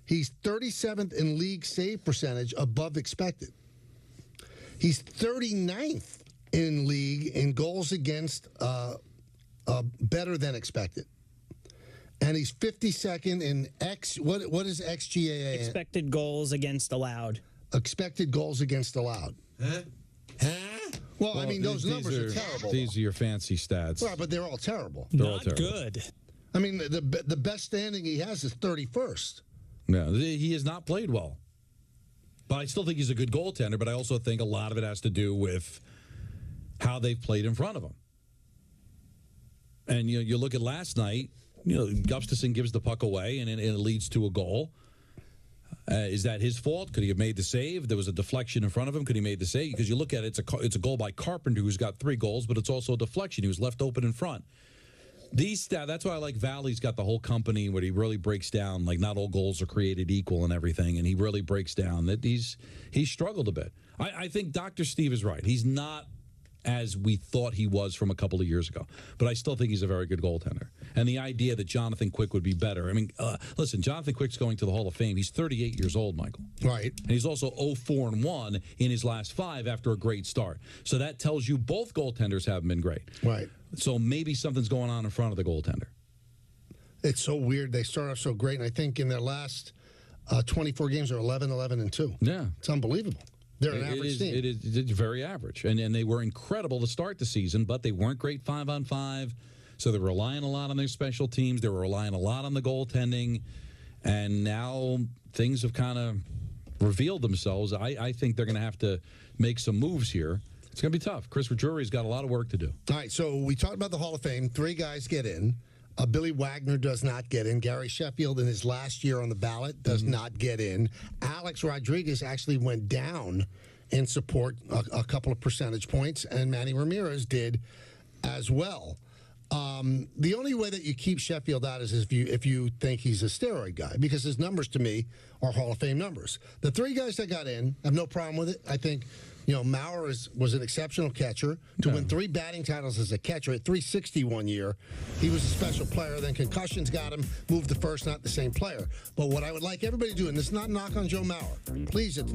He's 37th in league save percentage above expected. He's 39th in league in goals against better than expected. And he's 52nd in what is XGAA? Expected goals against allowed. Expected goals against allowed. Well, I mean, those numbers are terrible. These are your fancy stats. Well, but they're all terrible. They're all terrible. Good. I mean, the best standing he has is 31st. No, he has not played well. But I still think he's a good goaltender, but I also think a lot of it has to do with how they've played in front of him. And you look at last night, Gustafsson gives the puck away, and it leads to a goal. Is that his fault? Could he have made the save? There was a deflection in front of him. Could he made the save? Because you look at it, it's a goal by Carpenter, who's got 3 goals, but it's also a deflection. He was left open in front. That's why I like Valley's got the whole company where he really breaks down, like not all goals are created equal and everything, and he really breaks down that he's struggled a bit. I think Dr. Steve is right. He's not as we thought he was from a couple of years ago, but I still think he's a very good goaltender. And the idea that Jonathan Quick would be better. I mean, listen, Jonathan Quick's going to the Hall of Fame. He's 38 years old, Michael. Right. And he's also 0-4-1 in his last 5 after a great start. So that tells you both goaltenders haven't been great. Right. So maybe something's going on in front of the goaltender. It's so weird. They start off so great, and I think in their last 24 games are 11-11-2. Yeah. It's unbelievable. They're an average team. It's very average. And they were incredible to start the season, but they weren't great 5-on-5. So they're relying a lot on their special teams. They were relying a lot on the goaltending. And now things have kind of revealed themselves. I think they're going to have to make some moves here. It's going to be tough. Chris Drury's got a lot of work to do. All right, so we talked about the Hall of Fame. 3 guys get in. Billy Wagner does not get in. Gary Sheffield in his last year on the ballot does not get in. Alex Rodriguez actually went down in support a couple of percentage points, and Manny Ramirez did as well. The only way that you keep Sheffield out is if you think he's a steroid guy, because his numbers to me are Hall of Fame numbers. The 3 guys that got in, I have no problem with it. I think Maurer was an exceptional catcher. To win 3 batting titles as a catcher at 360 one year, he was a special player. Then concussions got him, moved to first, not the same player. But what I would like everybody to do, and this is not a knock on Joe Maurer. Please, it's not.